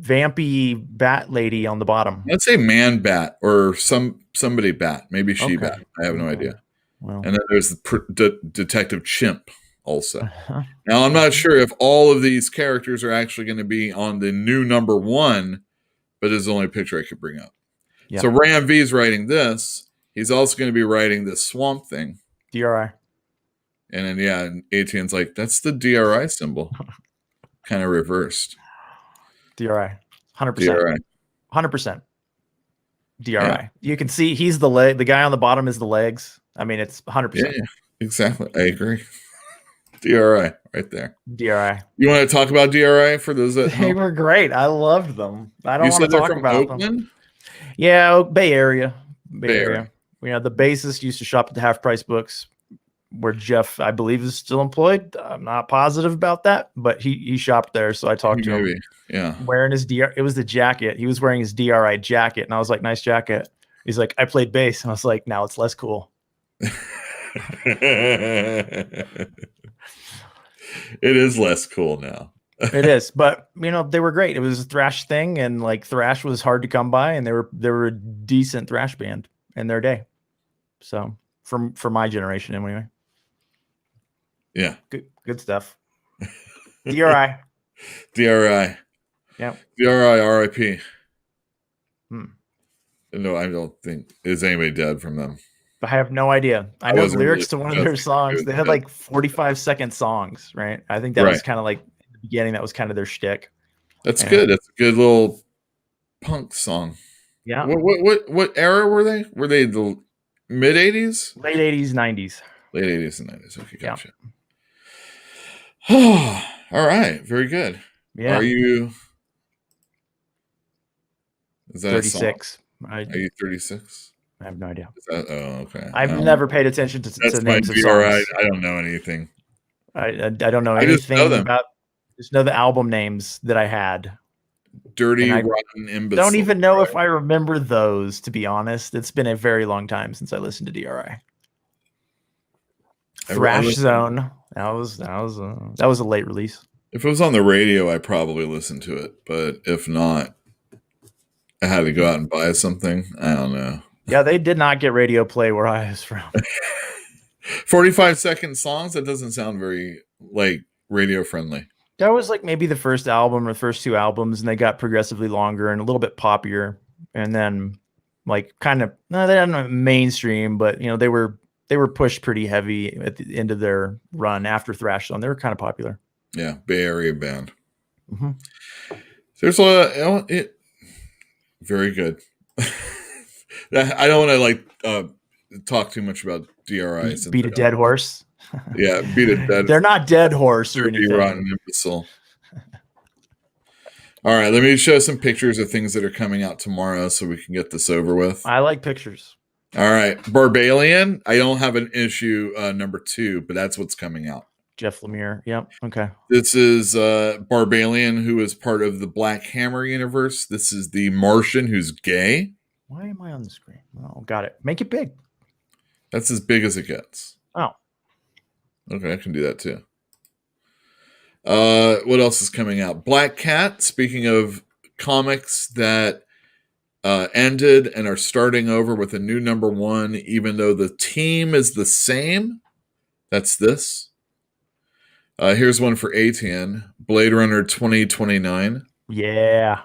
vampy bat lady on the bottom. Let's say Man Bat or somebody Bat, maybe She Bat. I have no idea. Well. And then there's the Detective Chimp also. Now I'm not sure if all of these characters are actually going to be on the new #1, but it's the only picture I could bring up. Yeah. So Ram V is writing this. He's also going to be writing this Swamp Thing. DRI. And then, yeah, ATN's like, that's the DRI symbol. Kind of reversed. DRI. 100%. DRI. 100%. DRI. Yeah. You can see he's the leg. The guy on the bottom is the legs. I mean, it's 100%. Yeah, exactly. I agree. DRI right there. DRI. You want to talk about DRI for those that They were great. I loved them. I don't want to talk about Oakland? them. Yeah, Bay Area. Bay Area. You know, the bassist used to shop at the Half Price Books, where Jeff, I believe, is still employed. I'm not positive about that, but he shopped there, so I talked to him. Yeah, wearing his it was the jacket. He was wearing his DRI jacket, and I was like, "Nice jacket." He's like, "I played bass," and I was like, "Now it's less cool." It is less cool now. It is, but you know, they were great. It was a thrash thing, and like thrash was hard to come by, and they were a decent thrash band in their day. So for my generation anyway. Yeah. Good stuff. DRI. DRI. Yeah. DRI RIP. Hmm. No, I don't think is anybody dead from them. I have no idea. I know the lyrics to one of their songs. They had like 45-second songs, right? I think that was kind of like the beginning. That was kind of their shtick. That's good. That's a good little punk song. Yeah. What era were they? Were they the mid 80s? Late 80s, 90s. Late 80s and 90s. Okay, gotcha. Yeah. All right. Very good. Yeah. Are you? Is that 36? Are you 36? I have no idea. Is that, oh, okay. I've never paid attention to names of songs. I don't know anything. I don't know anything about. Just know the album names that I had. Dirty, Rotten Imbecile. Don't even know if I remember those, to be honest. It's been a very long time since I listened to DRI. Thrash Zone. That was a late release. If it was on the radio, I probably listened to it. But if not, I had to go out and buy something. I don't know. Yeah, they did not get radio play where I was from. 45-second songs? That doesn't sound very like radio friendly. That was like maybe the first album or the first two albums, and they got progressively longer and a little bit poppier. And then like kind of they didn't mainstream, but you know, they were pushed pretty heavy at the end of their run after Thrash Zone. They were kind of popular. Yeah, Bay Area band. Mm-hmm. There's very good. I don't want to talk too much about DRI. Beat a dead horse. Yeah, beat a dead. They're not dead horse or dirty, anything. rotten imbecile. All right, let me show some pictures of things that are coming out tomorrow so we can get this over with. I like pictures. All right, Barbalian. I don't have an issue number 2, but that's what's coming out. Jeff Lemire. Yep. Okay. This is Barbalian, who is part of the Black Hammer universe. This is the Martian who's gay. Why am I on the screen? Oh, got it. Make it big. That's as big as it gets. Oh. Okay, I can do that too. What else is coming out? Black Cat. Speaking of comics that ended and are starting over with a new number 1, even though the team is the same. That's this. Here's one for ATN. Blade Runner 2029. Yeah.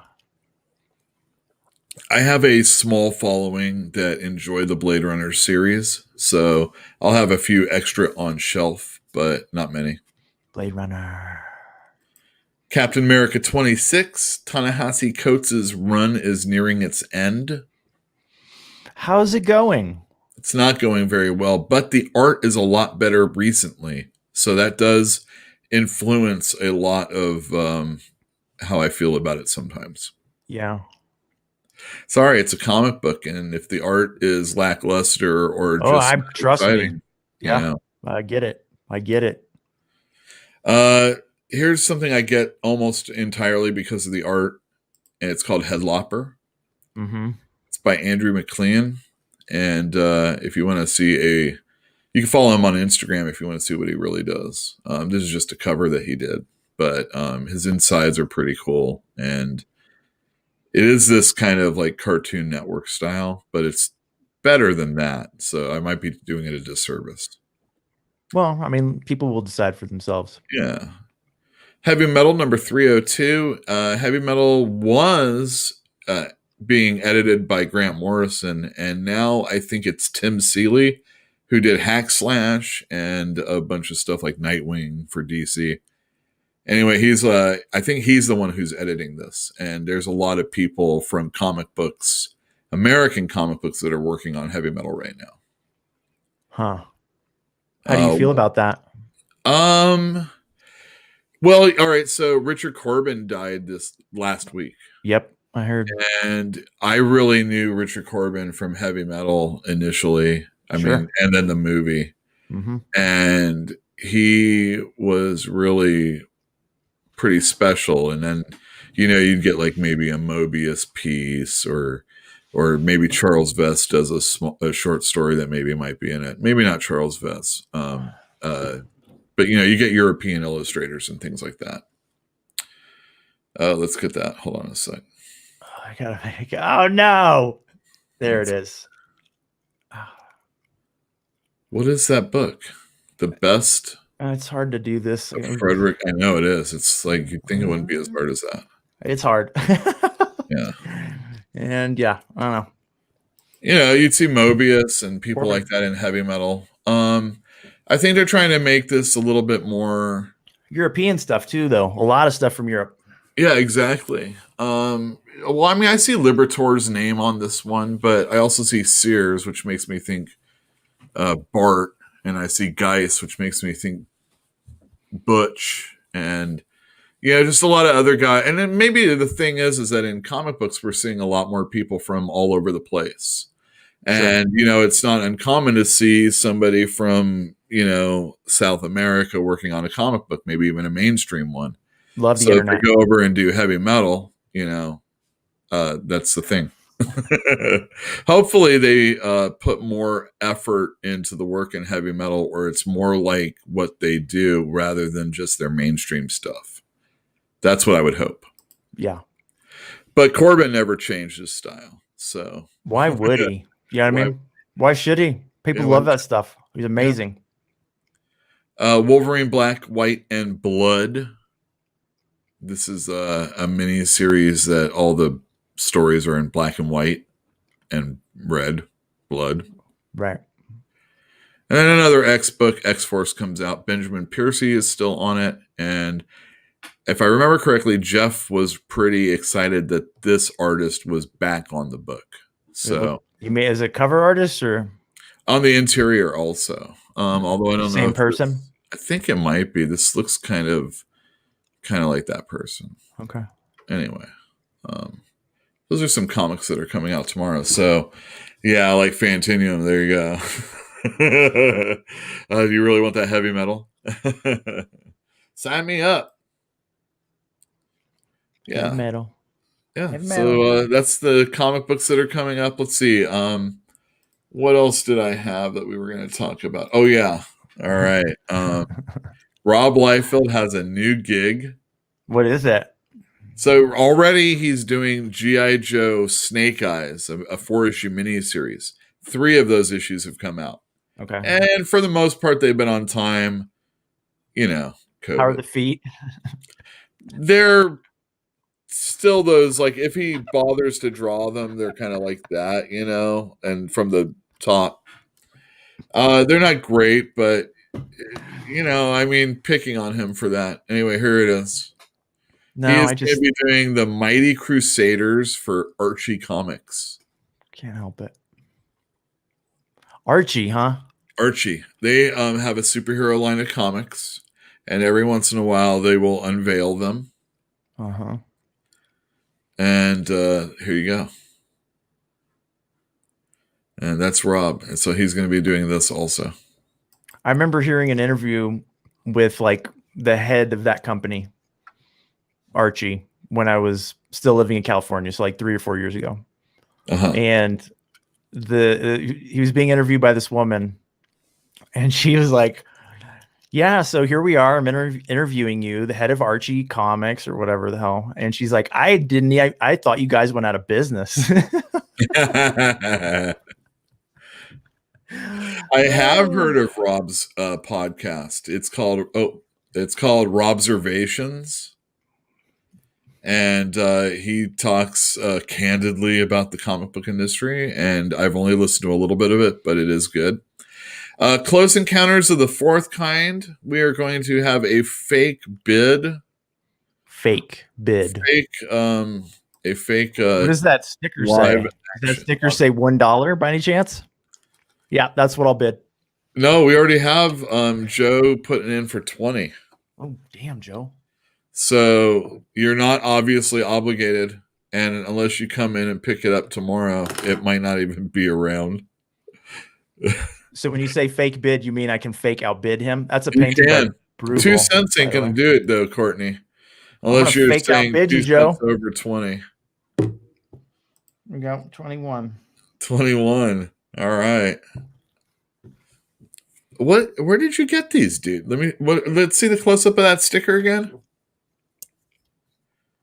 I have a small following that enjoy the Blade Runner series, so I'll have a few extra on shelf, but not many. Blade Runner. Captain America 26. Ta-Nehisi Coates' run is nearing its end. How's it going? It's not going very well, but the art is a lot better recently, so that does influence a lot of how I feel about it sometimes. Yeah. Sorry, it's a comic book, and if the art is lackluster or just trust exciting, me. Yeah, I get it. Here's something I get almost entirely because of the art, and it's called Headlopper. Mm-hmm. It's by Andrew McLean, and if you want to see you can follow him on Instagram if you want to see what he really does. This is just a cover that he did, but his insides are pretty cool, and it is this kind of like Cartoon Network style, but it's better than that. So I might be doing it a disservice. Well, I mean, people will decide for themselves. Yeah. Heavy Metal number 302. Heavy Metal was being edited by Grant Morrison, and now I think it's Tim Seeley, who did Hack Slash and a bunch of stuff like Nightwing for DC. Anyway, I think he's the one who's editing this, and there's a lot of people from comic books, American comic books, that are working on Heavy Metal right now. Huh. How do you feel about that? Well, all right. So Richard Corbin died this last week. Yep, I heard. And I really knew Richard Corbin from Heavy Metal initially. I mean, and then the movie. Mm-hmm. And he was really pretty special. And then, you'd get like maybe a Mobius piece or maybe Charles Vess does a short story that maybe might be in it. Maybe not Charles Vess. But you get European illustrators and things like that. Let's get that. Hold on a sec. Oh no! There it is. What is that book? The Best. It's hard to do this. Frederick, I know it is. It's like you'd think it wouldn't be as hard as that. It's hard. Yeah. And I don't know. You'd see Mobius and people like that in Heavy Metal. I think they're trying to make this a little bit more European stuff too, though. A lot of stuff from Europe. Yeah, exactly. Well, I mean, I see Libertor's name on this one, but I also see Sears, which makes me think Bart, and I see Geis, which makes me think Butch, and just a lot of other guys. And then maybe the thing is that in comic books, we're seeing a lot more people from all over the place. And, it's not uncommon to see somebody from, South America working on a comic book, maybe even a mainstream one. Love the internet. internet. If they go over and do Heavy Metal, that's the thing. Hopefully they put more effort into the work in Heavy Metal, or it's more like what they do rather than just their mainstream stuff. That's what I would hope. Yeah. But Corbin never changed his style. So why would he? You know what I mean? Why should he? People love that stuff. He's amazing. Wolverine Black, White, and Blood. This is a mini series that all the stories are in black and white and red blood. Right. And then another X book, X-Force, comes out. Benjamin Piercy is still on it. And if I remember correctly, Jeff was pretty excited that this artist was back on the book. So you mean as a cover artist or on the interior also? Although I don't know. Same person? I think it might be. This looks kind of like that person. Okay. Anyway, those are some comics that are coming out tomorrow. So, yeah, I like Fantinium. There you go. Do you really want that heavy metal? Sign me up. Yeah. Heavy metal. Yeah. Heavy So metal. that's the comic books that are coming up. Let's see. What else did I have that we were going to talk about? Oh, yeah. All right. Rob Liefeld has a new gig. What is that? So already he's doing G.I. Joe Snake Eyes, a 4-issue miniseries. 3 of those issues have come out. Okay. And for the most part, they've been on time. You know, COVID. How are the feet? They're still those, like, if he bothers to draw them, they're kind of like that, you know, and from the top. They're not great, but, you know, I mean, picking on him for that. Anyway, here it is. No, he is I going just to be doing the Mighty Crusaders for Archie Comics. can't help it. Archie, huh? Archie. They have a superhero line of comics, and every once in a while they will unveil them. Uh-huh. And here you go. And that's Rob. And so he's going to be doing this also. I remember hearing an interview with like the head of that company, Archie, when I was still living in California, so like 3 or 4 years ago. And he was being interviewed by this woman, and she was like, yeah, so here we are. I'm interviewing you, the head of Archie Comics or whatever the hell. And she's like, I thought you guys went out of business. I have heard of Rob's podcast. It's called Robservations. And he talks candidly about the comic book industry, and I've only listened to a little bit of it, but it is good. Close Encounters of the Fourth Kind. We are going to have a fake bid. Fake bid. A fake. What does that sticker say? Does that sticker say $1 by any chance? Yeah, that's what I'll bid. No, we already have Joe putting in for 20. Oh, damn, Joe. So you're not obviously obligated, and unless you come in and pick it up tomorrow, it might not even be around. So when you say fake bid, you mean I can fake outbid him? That's a painting. You can. 2 cents ain't going to do it, though, Courtney. Unless you're saying 2 cents over 20. We got 21. 21. All right. Where did you get these, dude? Let's see the close up of that sticker again.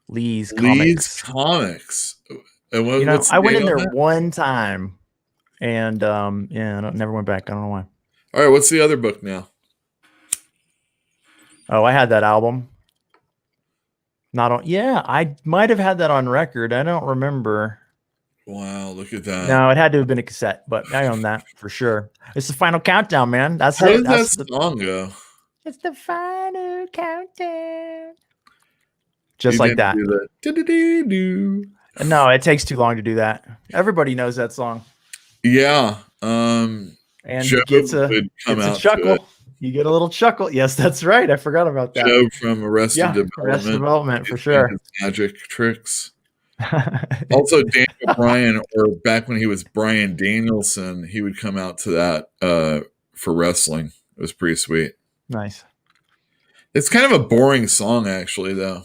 Lee's Comics. And I went in there one time, and I never went back. I don't know why. All right, what's the other book now? Oh, I had that album. I might have had that on record. I don't remember. Wow, look at that. No, it had to have been a cassette, but I own that for sure. It's the final countdown, man. How does that song go? It's the final countdown. Just like that. No, it takes too long to do that. Everybody knows that song. Yeah. And Joe gets a chuckle. You get a little chuckle. Yes, that's right. I forgot about that. Joe from Arrested Development for sure. Magic tricks. Also, Daniel Bryan, or back when he was Bryan Danielson, he would come out to that for wrestling. It was pretty sweet. Nice. It's kind of a boring song, actually, though.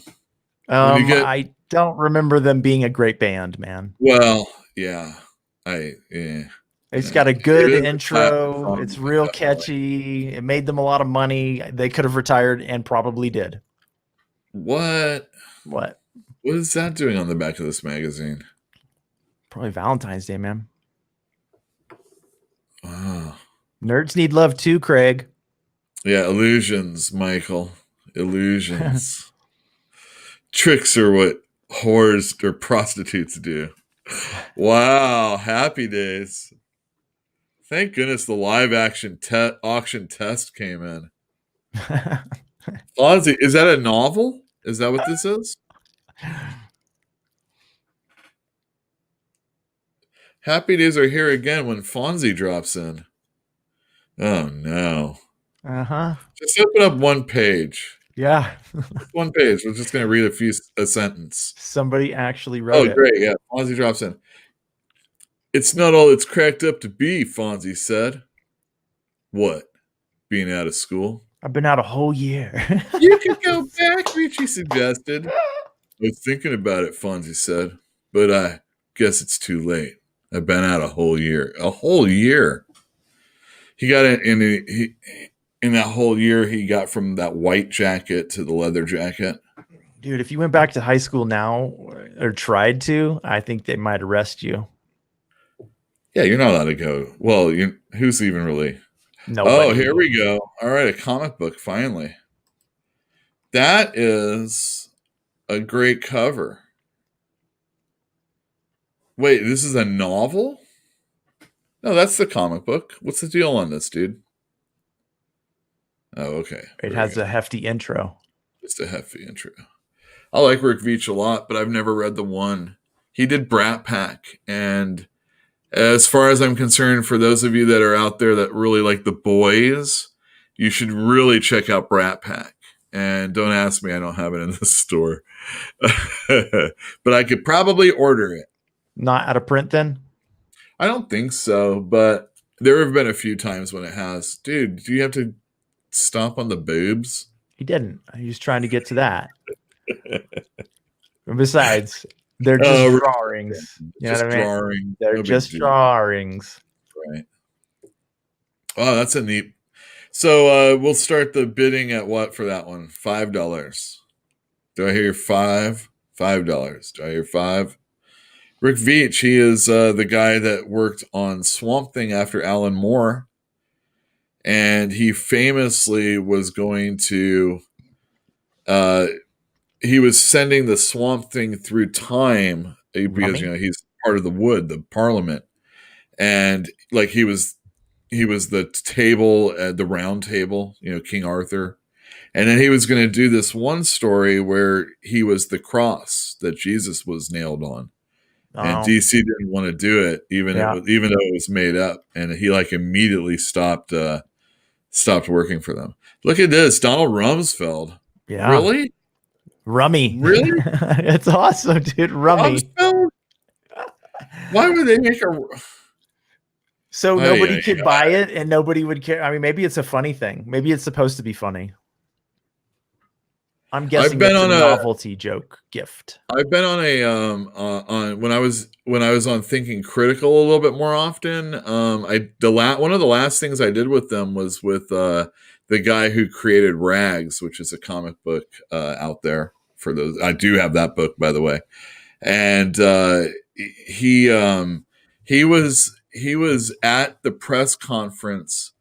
I don't remember them being a great band, man. Well, yeah. It's got a good intro. It's real catchy. It made them a lot of money. They could have retired and probably did. What? What? What is that doing on the back of this magazine? Probably Valentine's Day, man. Wow. Nerds need love too, Craig. Yeah, illusions, Michael. Illusions. Tricks are what whores or prostitutes do. Wow, happy days. Thank goodness the live action auction test came in. Fonzie, is that a novel? Is that what this is? Happy days are here again when Fonzie drops in. Oh no. Just open up one page. Yeah. Just one page. We're just going to read a sentence. Somebody actually wrote it. Oh, great. Yeah. Fonzie drops in. It's not all it's cracked up to be, Fonzie said. What? Being out of school? I've been out a whole year. You could go back, Richie suggested. I was thinking about it, Fonzie said, but I guess it's too late. I've been out a whole year. A whole year. He got it in that whole year he got from that white jacket to the leather jacket. Dude, if you went back to high school now or tried to, I think they might arrest you. Yeah, you're not allowed to go. Well, who's even really? Nobody. Oh, here we go. All right, a comic book, finally. That is a great cover. Wait, this is a novel? No, that's the comic book. What's the deal on this, dude? Oh, okay. It has a hefty intro. Just a hefty intro. I like Rick Veatch a lot, but I've never read the one. He did Brat Pack, and as far as I'm concerned, for those of you that are out there that really like The Boys, you should really check out Brat Pack. And don't ask me, I don't have it in the store. But I could probably order it. Not out of print then? I don't think so, but there have been a few times when it has. Dude, do you have to stomp on the boobs? He didn't. He was trying to get to that. And besides, they're just drawings. You know what I mean? They're just drawings. Right. Oh, that's a neat. So we'll start the bidding at what for that one? $5. Do I hear $5? $5. Do I hear $5? Rick Veatch, he is the guy that worked on Swamp Thing after Alan Moore. And he famously was going to, he was sending the Swamp Thing through time because, he's part of the Wood, the Parliament. And like he was the table at the round table, King Arthur. And then he was going to do this one story where he was the cross that Jesus was nailed on. And DC didn't want to do it, even though it was made up. And he immediately stopped working for them. Look at this, Donald Rumsfeld. Yeah, really, Rummy. Really, it's awesome, dude. Rummy. Rumsfeld? Why would they make a? So nobody could buy it, and nobody would care. I mean, maybe it's a funny thing. Maybe it's supposed to be funny. I'm guessing it's a novelty joke gift. I've been on on when I was on Thinking Critical a little bit more often. One of the last things I did with them was with the guy who created Rags, which is a comic book out there for those. I do have that book, by the way, and he was at the press conference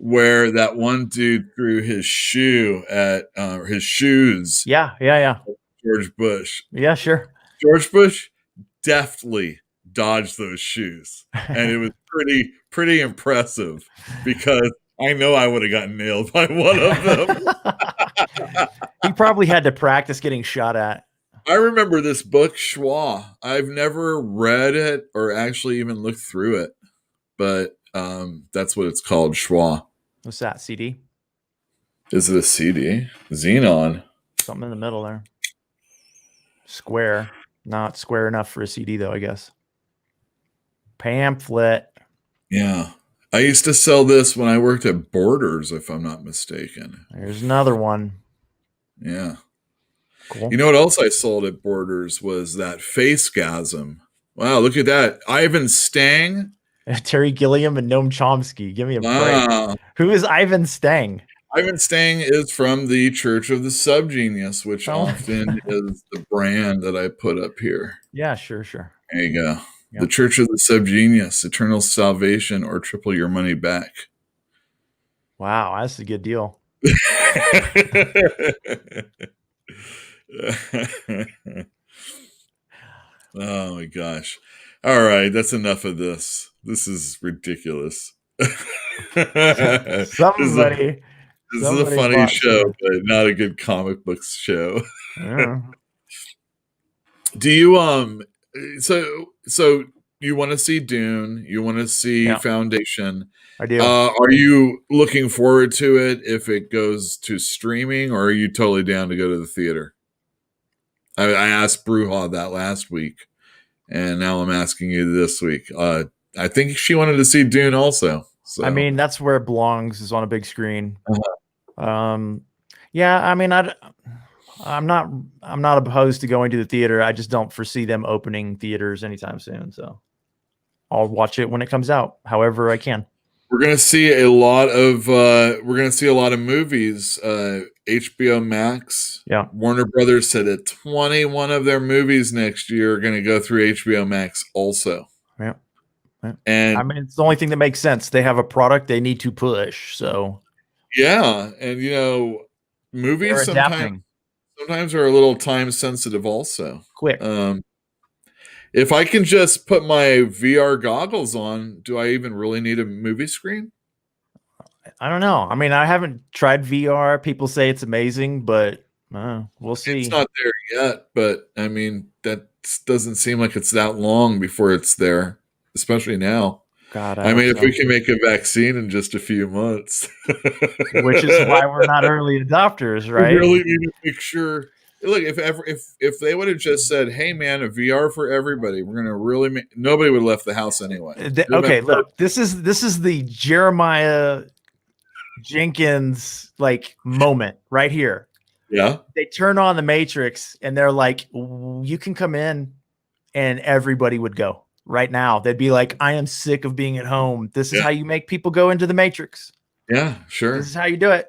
where that one dude threw his shoe at his shoes. Yeah. George Bush. Yeah, sure. George Bush deftly dodged those shoes, and it was pretty impressive because I know I would have gotten nailed by one of them. He probably had to practice getting shot at. I remember this book, Schwa. I've never read it or actually even looked through it, but that's what it's called, Schwa. What's that, CD? Is it a CD? Xenon. Something in the middle there. Square. Not square enough for a CD, though, I guess. Pamphlet. Yeah. I used to sell this when I worked at Borders, if I'm not mistaken. There's another one. Yeah. Cool. You know what else I sold at Borders was that Facegasm. Wow, look at that. Ivan Stang. Terry Gilliam and Noam Chomsky. Give me a break. Who is Ivan Stang? Ivan Stang is from the Church of the Subgenius, which often is the brand that I put up here. Yeah, sure. There you go. Yep. The Church of the Subgenius, eternal salvation or triple your money back. Wow, that's a good deal. Oh my gosh. All right, that's enough of this. This is ridiculous. This Somebody is a funny bought show, some. but not a good comic books show. Yeah. Do you so you want to see Dune, you want to see Yeah. Foundation. I do. Are you looking forward to it if it goes to streaming, or are you totally down to go to the theater? I asked Bruja that last week, and now I'm asking you this week. I think she wanted to see Dune also. So I mean, that's where it belongs, is on a big screen. Uh-huh. Yeah, I mean, I'm not opposed to going to the theater. I just don't foresee them opening theaters anytime soon. So I'll watch it when it comes out, however I can. We're gonna see a lot of movies. HBO Max. Yeah. Warner Brothers said that 21 of their movies next year are going to go through HBO Max also. Yeah. And I mean, it's the only thing that makes sense. They have a product they need to push. So yeah, and movies sometimes are a little time sensitive also. Quick. If I can just put my VR goggles on, do I even really need a movie screen? I don't know. I mean, I haven't tried VR. People say it's amazing, but we'll see. It's not there yet, but I mean, that doesn't seem like it's that long before it's there, especially now. God, I mean, if we can make a vaccine in just a few months. Which is why we're not early adopters, right? We really need to make sure. Look, if they would have just said, "Hey, man, a VR for everybody," we're gonna really nobody would have left the house anyway. Okay, look, this is the Jeremiah Jenkins moment right here. Yeah, they turn on the Matrix and they're like, "You can come in," and everybody would go right now. They'd be like, "I am sick of being at home. This is how you make people go into the Matrix. Yeah, sure. This is how you do it."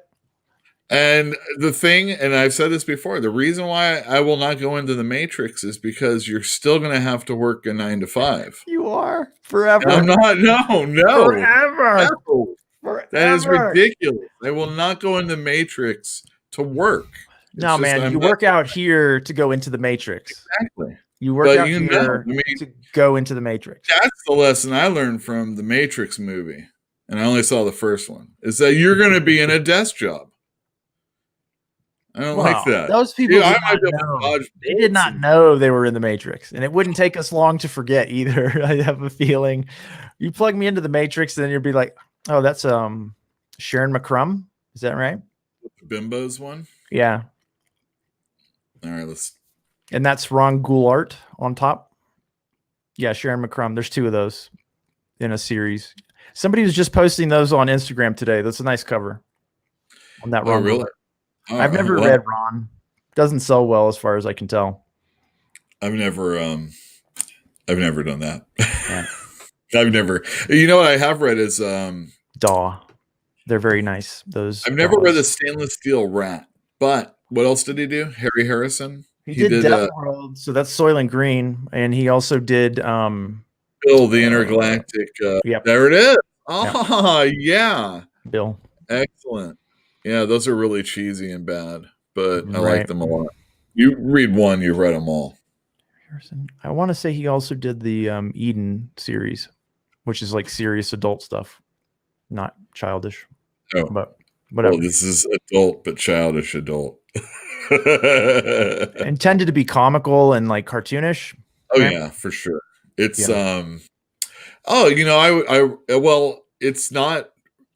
And the thing, and I've said this before, the reason why I will not go into the Matrix is because you're still going to have to work a 9 to 5. You are forever. I'm not. No, forever. No. That is ridiculous. I will not go in the Matrix to work. No, man, you work out here to go into the Matrix. Exactly. You work out here to go into the Matrix. That's the lesson I learned from the Matrix movie, and I only saw the first one, is that you're going to be in a desk job. I don't like that. Those people they did not know they were in the Matrix, and it wouldn't take us long to forget either. I have a feeling you plug me into the Matrix, then you'll be like, "Oh, that's Sharon McCrum." Is that right? Bimbo's one? Yeah. All right, and that's Ron Goulart on top. Yeah, Sharon McCrum. There's 2 of those in a series. Somebody was just posting those on Instagram today. That's a nice cover on that Ron. Oh, really? Oh, I've never read Ron. Doesn't sell well as far as I can tell. I've never done that. Yeah. I've never. You know what I have read is Daw. They're very nice. Those. I've never read the Stainless Steel Rat, but what else did he do? Harry Harrison. He did Death World, so that's Soylent Green, and he also did Bill the Intergalactic. Yep. There it is. Oh, yeah. Bill. Excellent. Yeah, those are really cheesy and bad, but I like them a lot. You read one, you've read them all. I want to say he also did the Eden series, which is like serious adult stuff, not childish. Oh, but whatever. Well, this is adult, but childish adult. Intended to be comical and like cartoonish. Oh, right? Yeah, for sure. It's it's not.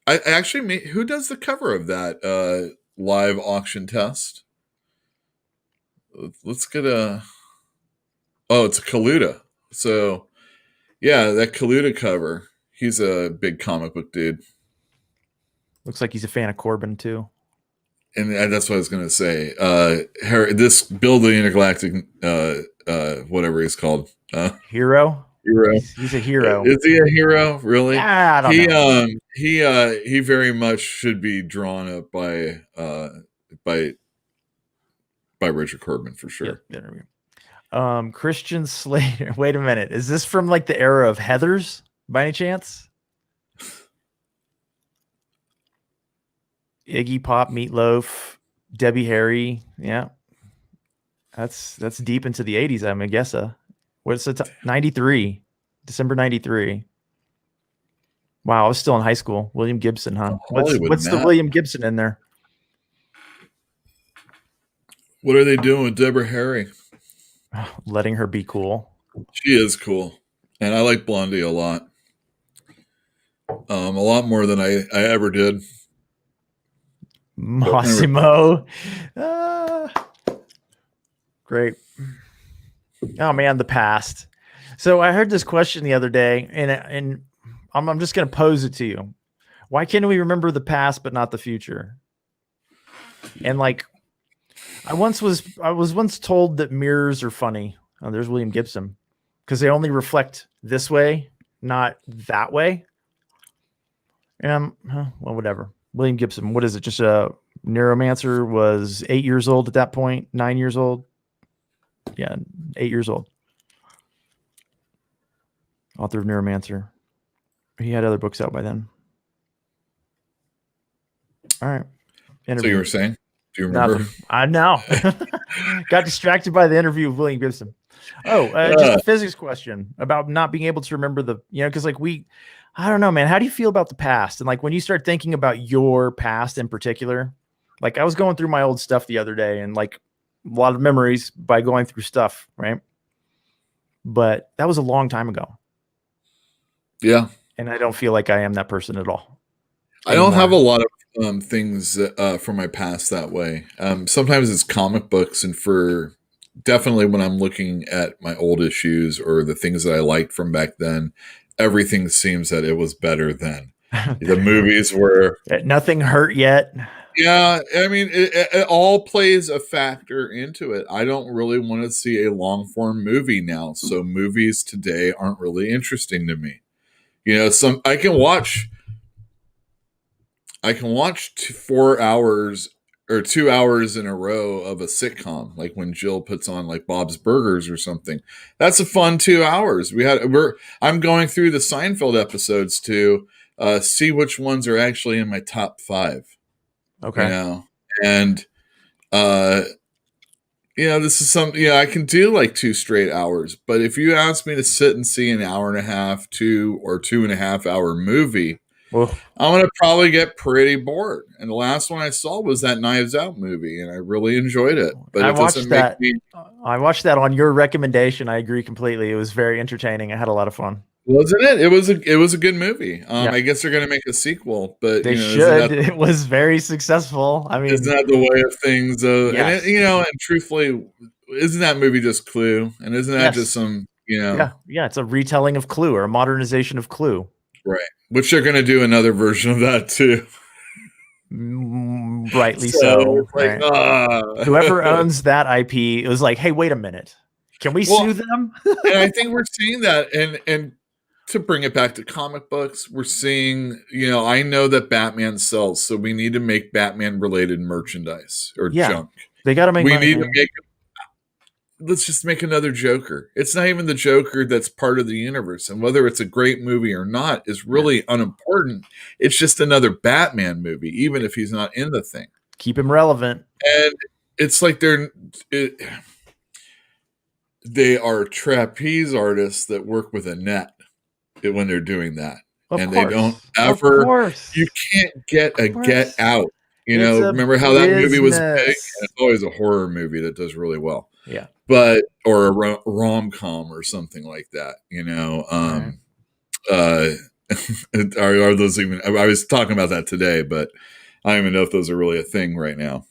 I actually, who does the cover of that live auction test? Let's get it's a Kaluta. So, yeah, that Kaluta cover. He's a big comic book dude. Looks like he's a fan of Corbin too. And that's what I was going to say. This Bill the Intergalactic, whatever he's called, Hero. He's a hero. Is he a hero? Really? I don't know. He very much should be drawn up by Richard Corbin for sure. Yeah, Christian Slater. Wait a minute. Is this from like the era of Heathers by any chance? Iggy Pop, Meatloaf, Debbie Harry. Yeah. That's deep into the 80s, I'm a guess. What's the 93? December 93. Wow, I was still in high school. William Gibson, huh? Hollywood, What's the Matt. William Gibson in there? What are they doing with Deborah Harry? Letting her be cool. She is cool, and I like Blondie a lot. A lot more than I ever did. Massimo. Great. Oh man, the past. So I heard this question the other day, and I'm just going to pose it to you. Why can't we remember the past but not the future? And like, I was once told that mirrors are funny. Oh, there's William Gibson, because they only reflect this way, not that way. Well, whatever. William Gibson, what is it? Just a neuromancer, was 8 years old at that point, 9 years old. Yeah, 8 years old. Author of Neuromancer. He had other books out by then. All right. So you were saying? Do you remember? Nothing. I know. Got distracted by the interview with William Gibson. Just a physics question about not being able to remember because like I don't know, man. How do you feel about the past? And like when you start thinking about your past in particular, like I was going through my old stuff the other day and like a lot of memories by going through stuff, right? But that was a long time ago. Yeah. And I don't feel like I am that person at all. I don't have a lot of things from my past that way. Sometimes it's comic books, and for definitely when I'm looking at my old issues or the things that I liked from back then, everything seems that it was better then. The movies were... Nothing hurt yet. Yeah, I mean, it all plays a factor into it. I don't really want to see a long-form movie now, so movies today aren't really interesting to me. I can watch 4 hours or 2 hours in a row of a sitcom, like when Jill puts on like Bob's Burgers or something. That's a fun 2 hours. I'm going through the Seinfeld episodes to see which ones are actually in my top 5. Okay. And this is something, I can do like 2 straight hours, but if you ask me to sit and see an hour and a half, 2 or 2.5 hour movie, I'm going to probably get pretty bored. And the last one I saw was that Knives Out movie, and I really enjoyed it. But I watched that on your recommendation. I agree completely. It was very entertaining. I had a lot of fun. Wasn't it? It was a good movie. I guess they're going to make a sequel, but they should. It was very successful. I mean, isn't that the way of things? Yes. And and truthfully, isn't that movie just Clue? And isn't that just some Yeah, it's a retelling of Clue or a modernization of Clue. Right. Which they're going to do another version of that too. Rightly so. Like, Whoever owns that IP, it was like, hey, wait a minute. Can we sue them? And I think we're seeing that. And to bring it back to comic books, we're seeing, I know that Batman sells, so we need to make Batman related merchandise or junk. They got to make money. Let's just make another Joker. It's not even the Joker that's part of the universe. And whether it's a great movie or not is really unimportant. It's just another Batman movie, even if he's not in the thing. Keep him relevant. And it's like they are trapeze artists that work with a net when they're doing that. They don't ever, you can't get out. Remember how that movie was big? And it's always a horror movie that does really well. Yeah. Or a rom-com or something like that, are those even, I was talking about that today, but I don't even know if those are really a thing right now.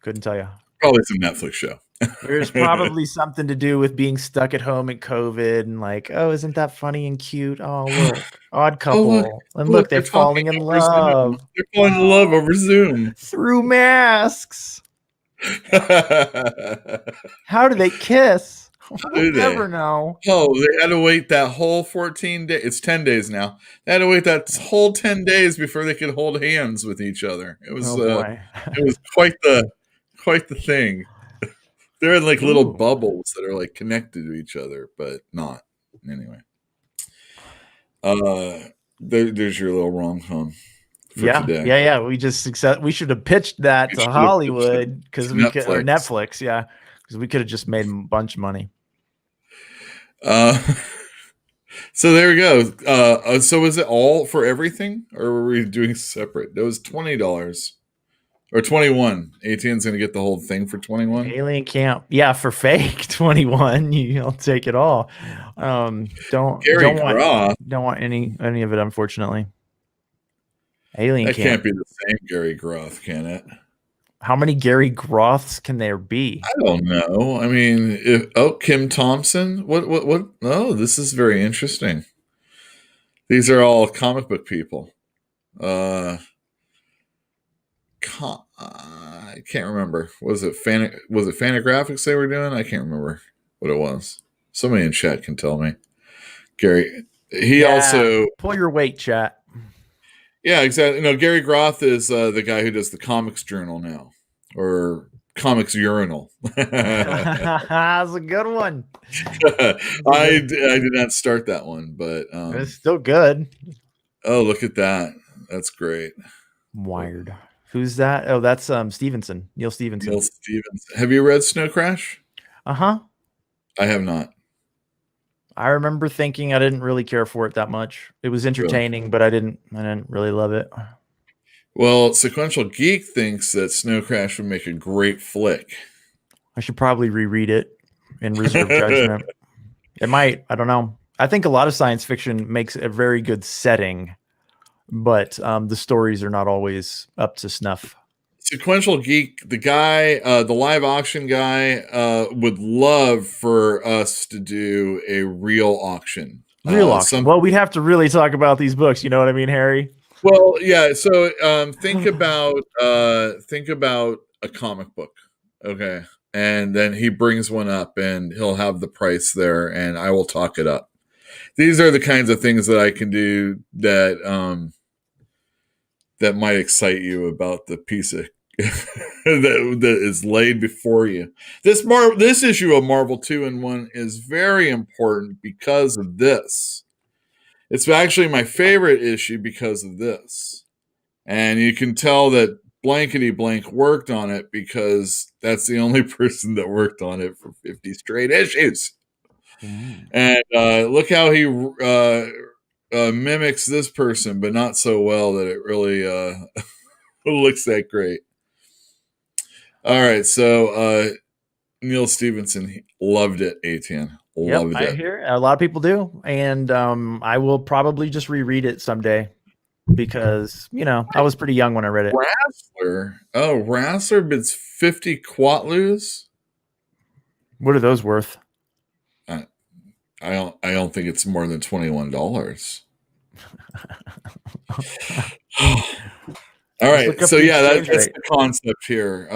Couldn't tell you. Probably some Netflix show. There's probably something to do with being stuck at home in COVID and like, oh, isn't that funny and cute? Oh, look, Odd Couple. Look, they're falling in love. They're falling in love over Zoom. Through masks. How do they kiss? We'll never know. Oh, they had to wait that whole 14 days. It's 10 days now. They had to wait that whole 10 days before they could hold hands with each other. It was it was quite the thing. They're in like little bubbles that are like connected to each other, but not. Anyway. There's your little rom-com. Today. Yeah. We should have pitched that to Hollywood because we could, or Netflix, because we could have just made a bunch of money. So there we go. So was it all for everything, or were we doing separate? It was $20 or 21. ATN's going to get the whole thing for 21. Alien Camp, yeah, for fake 21. You'll take it all. Don't want any of it, unfortunately. Alien That Camp. can't be the same Gary Groth, can it? How many Gary Groths can there be? I don't know. I mean, Kim Thompson. What? Oh, this is very interesting. These are all comic book people. I can't remember. Was it Fantagraphics they were doing? I can't remember what it was. Somebody in chat can tell me. Gary. He also pull your weight, chat. Yeah, exactly. No, Gary Groth is the guy who does the Comics Journal now, or Comics Urinal. That's a good one. I did not start that one, but it's still good. Oh, look at that! That's great. Wired. Who's that? Oh, that's Stevenson. Neil Stevenson. Neil Stevenson. Have you read Snow Crash? Uh-huh. I have not. I remember thinking I didn't really care for it that much. It was entertaining, but I didn't really love it. Well, Sequential Geek thinks that Snow Crash would make a great flick. I should probably reread it in reserve judgment. It might. I don't know. I think a lot of science fiction makes a very good setting, but the stories are not always up to snuff. Sequential Geek, the guy, the live auction guy, would love for us to do a real auction. Real auction. Well, we'd have to really talk about these books. You know what I mean, Harry? Well, yeah. So think about a comic book, okay, and then he brings one up, and he'll have the price there, and I will talk it up. These are the kinds of things that I can do that that might excite you about the piece of that is laid before you. This issue of Marvel 2-in-1 is very important because of this. It's actually my favorite issue because of this. And you can tell that Blankety Blank worked on it because that's the only person that worked on it for 50 straight issues. And look how he mimics this person, but not so well that it really looks that great. All right, so Neil Stevenson loved it. ATN loved it. I hear a lot of people do, and I will probably just reread it someday because I was pretty young when I read it. Rassler bids 50 quatlus. What are those worth? I don't think it's more than $21. All right, so yeah, that's the concept here.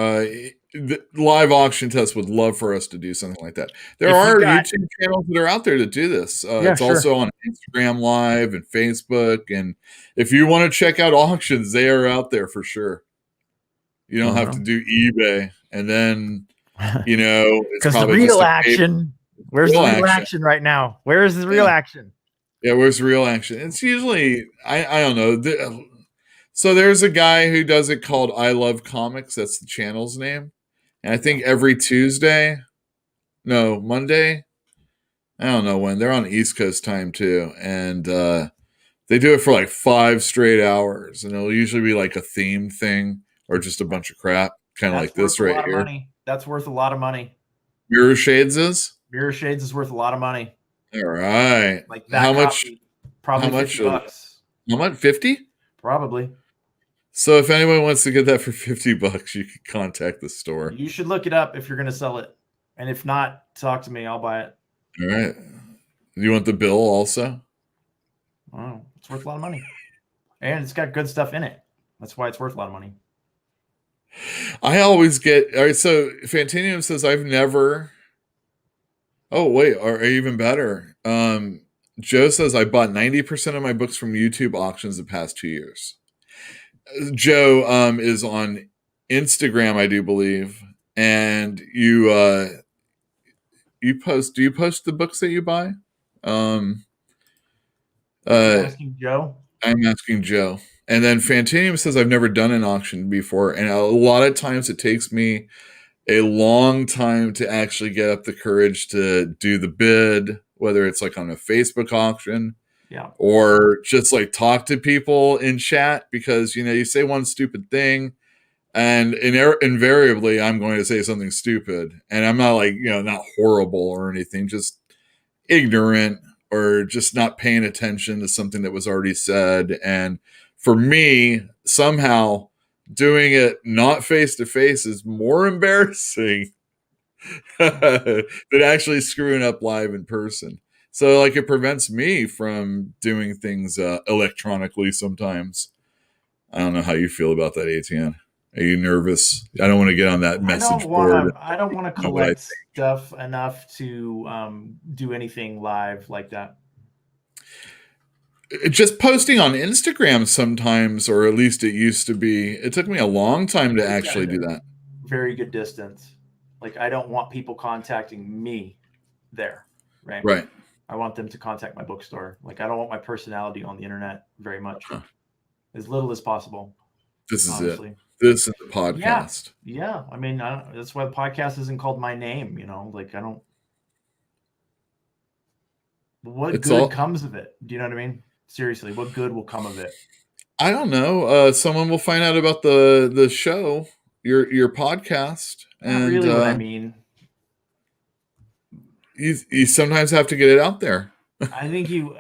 The live auction test would love for us to do something like that. There are YouTube channels that are out there that do this. It's also on Instagram Live and Facebook, and if you want to check out auctions, they are out there for sure. You don't have to do eBay, and then it's because the real action. Where's the real action right now? Where is the real action? Yeah, where's the real action? It's usually I don't know. So there's a guy who does it called I Love Comics. That's the channel's name. And I think every Monday. I don't know when. They're on East Coast time too. And they do it for like 5 straight hours. And it'll usually be like a theme thing or just a bunch of crap. Kind of like this right here. That's worth a lot of money. Mirror Shades is? Mirror Shades is worth a lot of money. All right. Like that how much? Probably $50. How much? 50? Probably. So if anyone wants to get that for $50, you can contact the store. You should look it up if you're going to sell it. And if not, talk to me. I'll buy it. All right. Do you want the bill also? Oh, it's worth a lot of money. And it's got good stuff in it. That's why it's worth a lot of money. I always get... All right, so Fantinium says, I've never... Oh, wait, or even better. Joe says, I bought 90% of my books from YouTube auctions the past 2 years. Joe is on Instagram, I do believe, and you post. Do you post the books that you buy? Asking Joe. I'm asking Joe, and then Fantinium says I've never done an auction before, and a lot of times it takes me a long time to actually get up the courage to do the bid whether it's like on a Facebook auction Yeah. or just like talk to people in chat, because, you know, you say one stupid thing and invariably I'm going to say something stupid, and I'm not like, you know, not horrible or anything, just ignorant or just not paying attention to something that was already said. And for me, somehow doing it not face to face is more embarrassing than actually screwing up live in person. So like it prevents me from doing things electronically sometimes. I don't know how you feel about that, ATN. Are you nervous? I don't want to get on that message board. I don't want to collect stuff enough to do anything live like that. Just posting on Instagram sometimes, or at least it used to be. It took me a long time to actually do that. Very good distance. Like, I don't want people contacting me there, right? Right. I want them to contact my bookstore. Like, I don't want my personality on the internet very much. As little as possible. This is honestly. it. This is the podcast. Yeah. I mean, that's why the podcast isn't called my name, you know? Like, I don't... What good comes of it? Do you know what I mean? Seriously, what good will come of it? I don't know. Someone will find out about the show, your podcast. Not really what I mean. You sometimes have to get it out there. I think you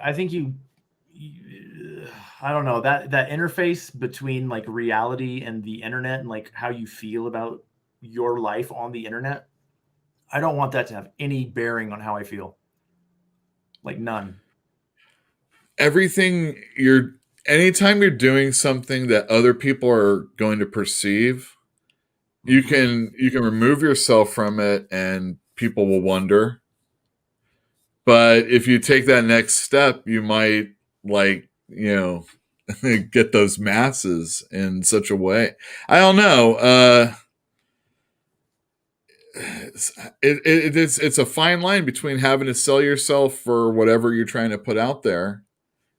I don't know, that interface between like reality and the internet and like how you feel about your life on the internet. I don't want that to have any bearing on how I feel. Like none. Anytime you're doing something that other people are going to perceive, you can remove yourself from it and people will wonder. But if you take that next step, you might, like, you know, get those masses in such a way. I don't know. It's a fine line between having to sell yourself for whatever you're trying to put out there.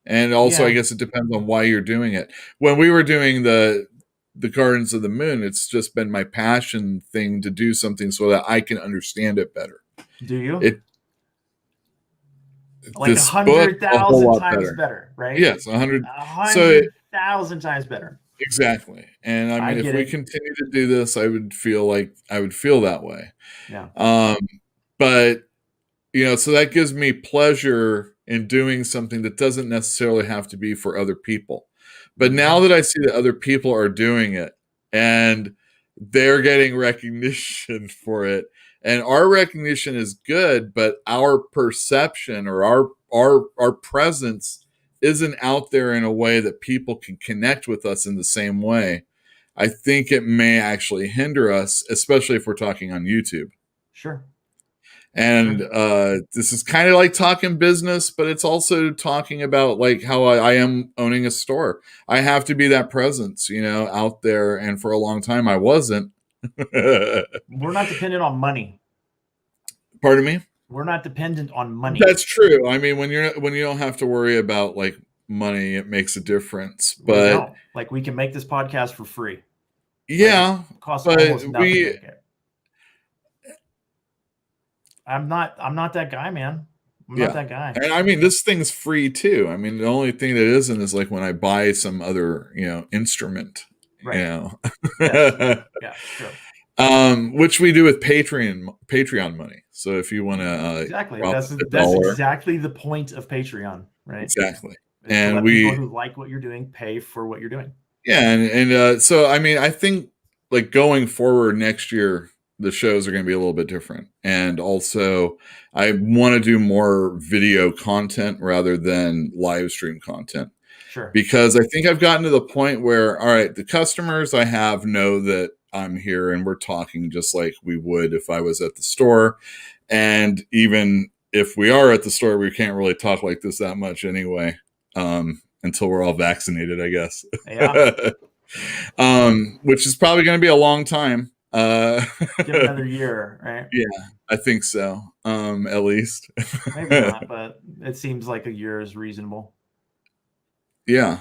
And also, I guess it depends on why you're doing it. When we were doing the Gardens of the Moon, it's just been my passion thing to do something so that I can understand it better. Do you? Like 100,000 times better, right? Yes, 100,000 times better. Exactly. And I mean, if we continue to do this, I would feel that way. Yeah. But, you know, so that gives me pleasure in doing something that doesn't necessarily have to be for other people. But now that I see that other people are doing it and they're getting recognition for it, and our recognition is good, but our perception or our presence isn't out there in a way that people can connect with us in the same way, I think it may actually hinder us, especially if we're talking on YouTube. Sure. And this is kind of like talking business, but it's also talking about like how I am owning a store. I have to be that presence, you know, out there. And for a long time, I wasn't. We're not dependent on money. Pardon me? We're not dependent on money. That's true. I mean, when you don't have to worry about like money, it makes a difference. But like we can make this podcast for free. Yeah, like, it costs almost nothing to make it. I'm not that guy, man. I'm not that guy. And I mean, this thing's free too. I mean, the only thing that isn't is like when I buy some other, you know, instrument, right. You know, yeah, sure. Which we do with Patreon money. So if you want to, exactly, that's exactly the point of Patreon, right? Exactly. It's and people who like what you're doing pay for what you're doing. Yeah, and so I mean, I think like going forward next year, the shows are going to be a little bit different. And also I want to do more video content rather than live stream content. Sure. Because I think I've gotten to the point where, all right, the customers I have know that I'm here and we're talking just like we would if I was at the store. And even if we are at the store, we can't really talk like this that much anyway, until we're all vaccinated, I guess. Yeah. Which is probably going to be a long time. Give another year, right? Yeah, I think so. At least. Maybe not, but it seems like a year is reasonable. Yeah.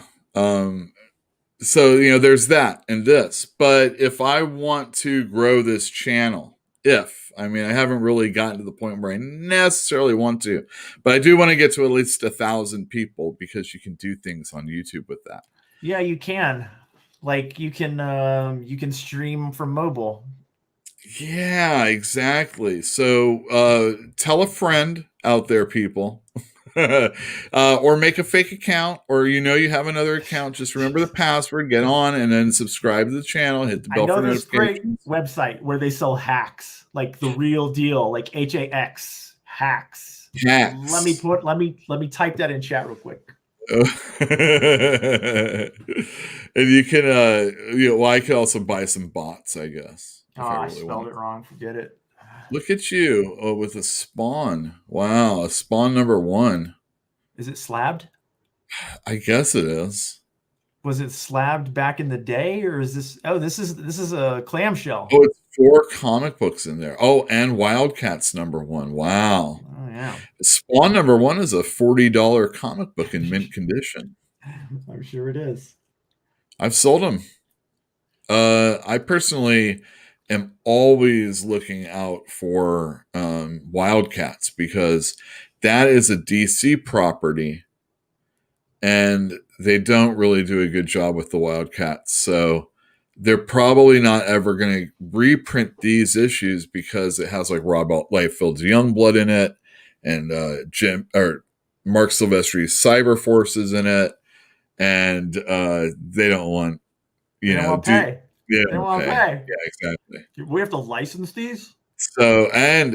So, you know, there's that and this. But if I want to grow this channel, I mean, I haven't really gotten to the point where I necessarily want to, but I do want to get to at least 1,000 people because you can do things on YouTube with that. Yeah, you can. Like you can stream from mobile. Yeah, exactly. So tell a friend out there, people. Or make a fake account, or you have another account. Just remember the password, get on, and then subscribe to the channel, hit the bell for this great notifications. website where they sell hacks, like the real deal, like HAX hacks. Hacks. Let me type that in chat real quick. And you can well, I could also buy some bots, I guess. Oh, I spelled it wrong. Forget it. Look at you. Oh, with a spawn. Wow, a spawn number 1. Is it slabbed? I guess it is. Was it slabbed back in the day, or is this? Oh, this is a clamshell. Oh, it's 4 comic books in there. Oh, and Wildcats number 1. Wow. Oh yeah. Spawn number 1 is a $40 comic book in mint condition. I'm sure it is. I've sold them. I personally am always looking out for Wildcats because that is a DC property, and they don't really do a good job with the Wildcats. So they're probably not ever going to reprint these issues because it has like Rob Liefeld's Youngblood in it, and Mark Silvestri's Cyber Forces in it, and they don't want They don't want to pay. Yeah, They don't want to pay. Yeah, exactly. We have to license these. So and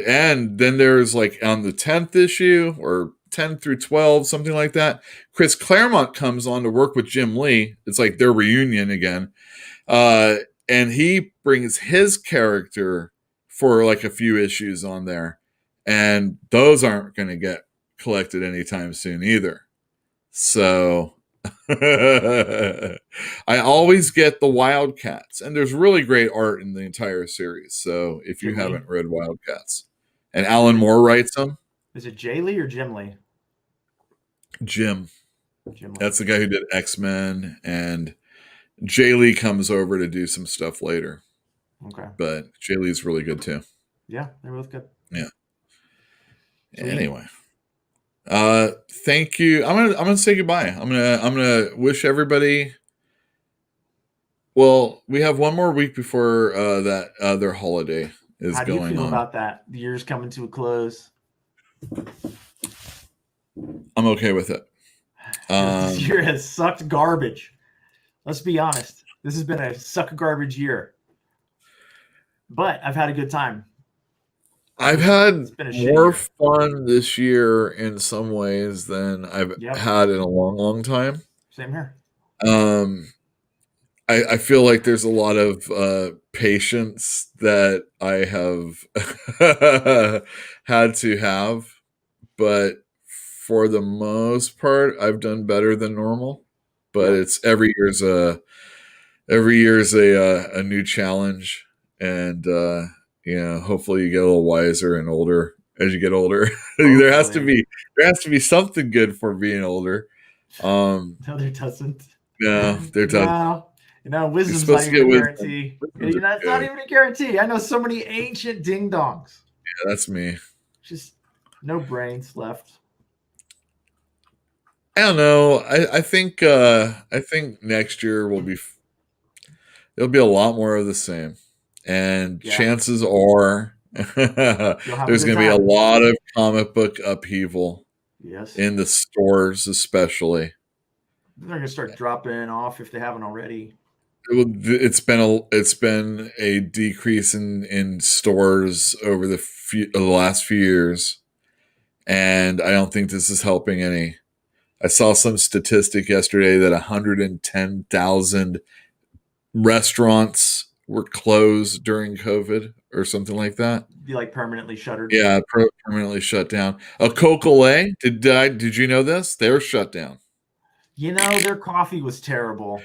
then there's like on the 10th issue or 10 through 12, something like that, Chris Claremont comes on to work with Jim Lee. It's like their reunion again. And he brings his character for like a few issues on there. And those aren't going to get collected anytime soon either. So I always get the Wildcats, and there's really great art in the entire series. So if you haven't read Wildcats, and Alan Moore writes them. Is it Jay Lee or Jim Lee? Jim. Jim Lee. That's the guy who did X-Men, and Jay Lee comes over to do some stuff later. Okay. But Jay Lee's really good too. Yeah, they're both good. Yeah. Sweet. Anyway. Thank you. I'm gonna say goodbye. I'm gonna wish everybody. Well, we have one more week before that other holiday is going on. How do you feel about that? The year's coming to a close. I'm okay with it. This year has sucked garbage. Let's be honest. This has been a suck garbage year. But I've had a good time. I've had more fun this year in some ways than I've had in a long, long time. Same here. I feel like there's a lot of patience that I have had to have, but for the most part, I've done better than normal. But it's every year's a new challenge, and hopefully you get a little wiser and older as you get older. there has to be something good for being older. No, there doesn't. No, there doesn't. No, wisdom's not even a guarantee. It's not even a guarantee. I know so many ancient ding dongs. Yeah, that's me. Just no brains left. I don't know. I think next year there'll be a lot more of the same. And chances are there's going to be a lot of comic book upheaval. Yes. In the stores, especially. They're going to start dropping off if they haven't already. It's been a decrease in stores over the last few years, and I don't think this is helping any. I saw some statistic yesterday that 110,000 restaurants were closed during COVID or something like that. Be like permanently shuttered. Yeah, permanently shut down. Coca-Cola, did you know this? They're shut down. Their coffee was terrible.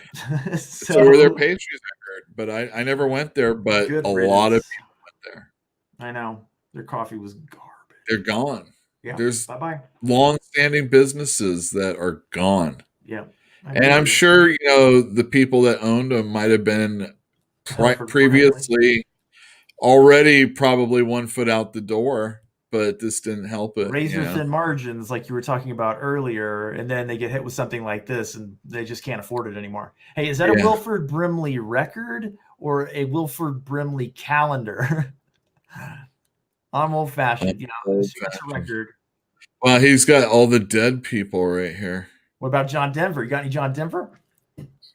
so were their pastries, I heard. But I never went there, but a lot of people went there. I know. Their coffee was garbage. They're gone. Yeah. There's bye-bye. long-standing businesses that are gone. Yeah. And I'm sure, the people that owned them might have been previously already probably 1 foot out the door, but this didn't help it. Razor thin margins, like you were talking about earlier, and then they get hit with something like this, and they just can't afford it anymore. Hey, is that a Wilford Brimley record or a Wilford Brimley calendar? I'm old fashioned, stretch a record. Well, he's got all the dead people right here. What about John Denver? You got any John Denver?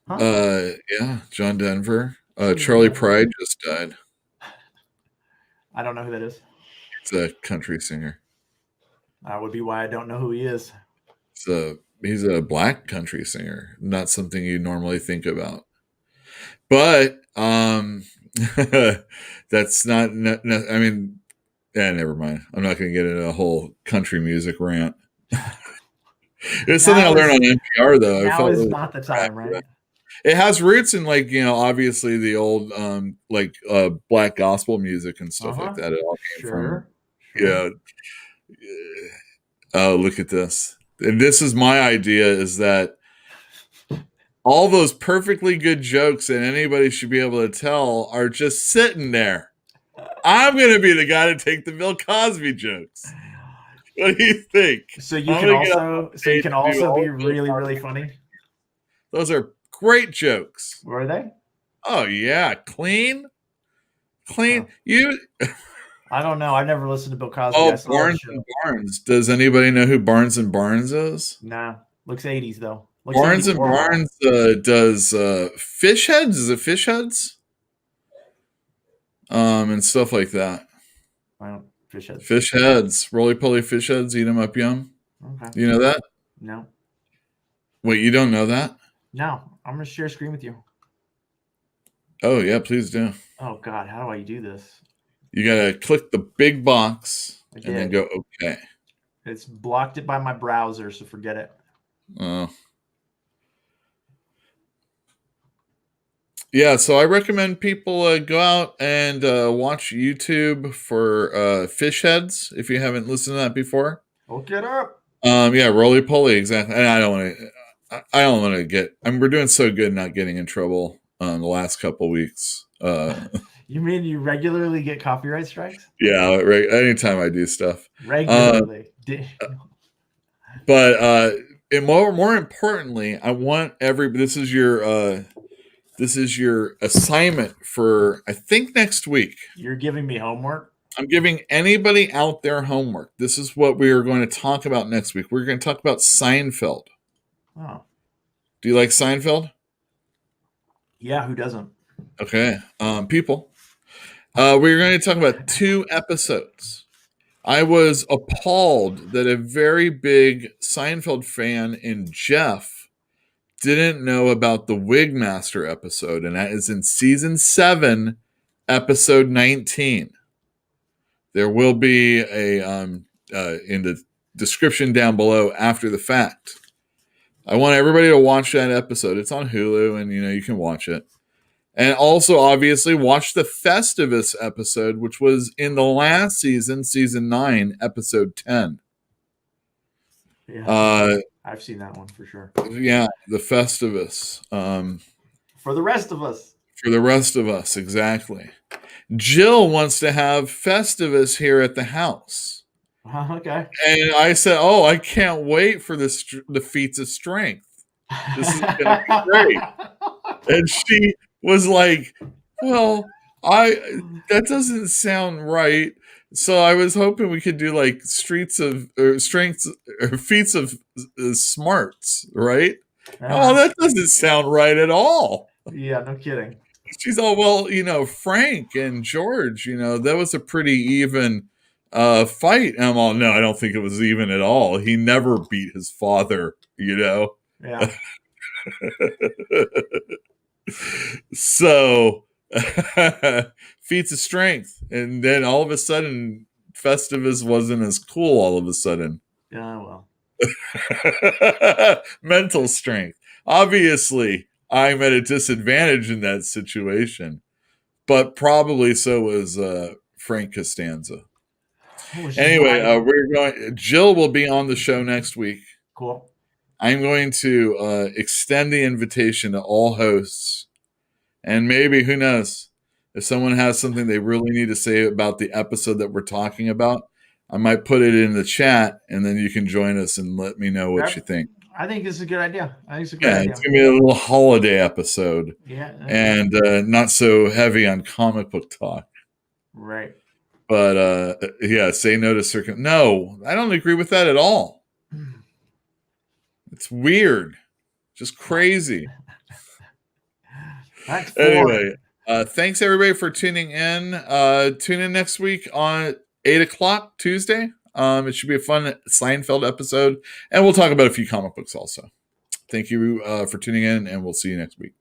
Huh? Yeah, John Denver. Charlie Pride just died. I don't know who that is. He's a country singer. That would be why I don't know who he is. He's a black country singer, not something you normally think about. But that's not. I mean, never mind. I'm not going to get into a whole country music rant. It's something I learned on NPR, though. Now is not the time, right? It has roots in, like, obviously the old black gospel music and stuff like that. It all came from. Yeah. Oh, look at this. And this is my idea, is that all those perfectly good jokes that anybody should be able to tell are just sitting there. I'm going to be the guy to take the Bill Cosby jokes. What do you think? So you can also be really, really funny. Those are great jokes. Were they? Oh yeah, clean. Oh. I don't know. I've never listened to Bill Cosby. Oh, Barnes and Barnes. Does anybody know who Barnes and Barnes is? Nah. Looks 80s though. Barnes and Barnes does fish heads. Is it fish heads? And stuff like that. Fish heads. Fish heads. Roly-poly fish heads. Eat them up yum. Okay. You know that? No. Wait, you don't know that? No. I'm going to share a screen with you. Oh, yeah, please do. Oh, God. How do I do this? You got to click the big box and then go okay. It's blocked it by my browser, so forget it. Oh. Yeah, so I recommend people go out and watch YouTube for fish heads if you haven't listened to that before. Look it up. Yeah, roly poly, exactly. And I don't want to get. We're doing so good not getting in trouble the last couple weeks. You mean you regularly get copyright strikes? Yeah, anytime I do stuff regularly. But and more importantly, I want this is your assignment for, I think, next week. You're giving me homework? I'm giving anybody out there homework. This is what we are going to talk about next week. We're going to talk about Seinfeld. Oh. Do you like Seinfeld? Yeah, who doesn't? Okay. People. We're going to talk about 2 episodes. I was appalled that a very big Seinfeld fan in Jeff didn't know about the Wigmaster episode, and that is in season 7, episode 19. There will be a in the description down below after the fact. I want everybody to watch that episode. It's on Hulu, and you can watch it. And also, obviously, watch the Festivus episode, which was in the last season, season 9, episode 10. Yeah, I've seen that one for sure. Yeah, the Festivus. For the rest of us. For the rest of us, exactly. Jill wants to have Festivus here at the house. Okay. And I said, "Oh, I can't wait for the feats of strength. This is going to be great." And she was like, "Well, that doesn't sound right." So I was hoping we could do like feats of smarts, right? Oh, that doesn't sound right at all. Yeah, no kidding. She's all, well, Frank and George, that was a pretty even fight. And I'm all, no, I don't think it was even at all. He never beat his father, Yeah. So feats of strength, and then all of a sudden Festivus wasn't as cool all of a sudden. Yeah, well. Mental strength. Obviously, I'm at a disadvantage in that situation, but probably so was Frank Costanza. Anyway, Jill will be on the show next week. Cool. I'm going to extend the invitation to all hosts, and maybe, who knows, If someone has something they really need to say about the episode that we're talking about, I might put it in the chat, and then you can join us and let me know what you think. I think it's a good idea. I think it's a good idea. It's gonna be a little holiday episode, and not so heavy on comic book talk. Right. But say no to No, I don't agree with that at all. It's weird, just crazy. Anyway, thanks everybody for tuning in. Tune in next week on 8:00 Tuesday. It should be a fun Seinfeld episode, and we'll talk about a few comic books also. Thank you for tuning in, and we'll see you next week.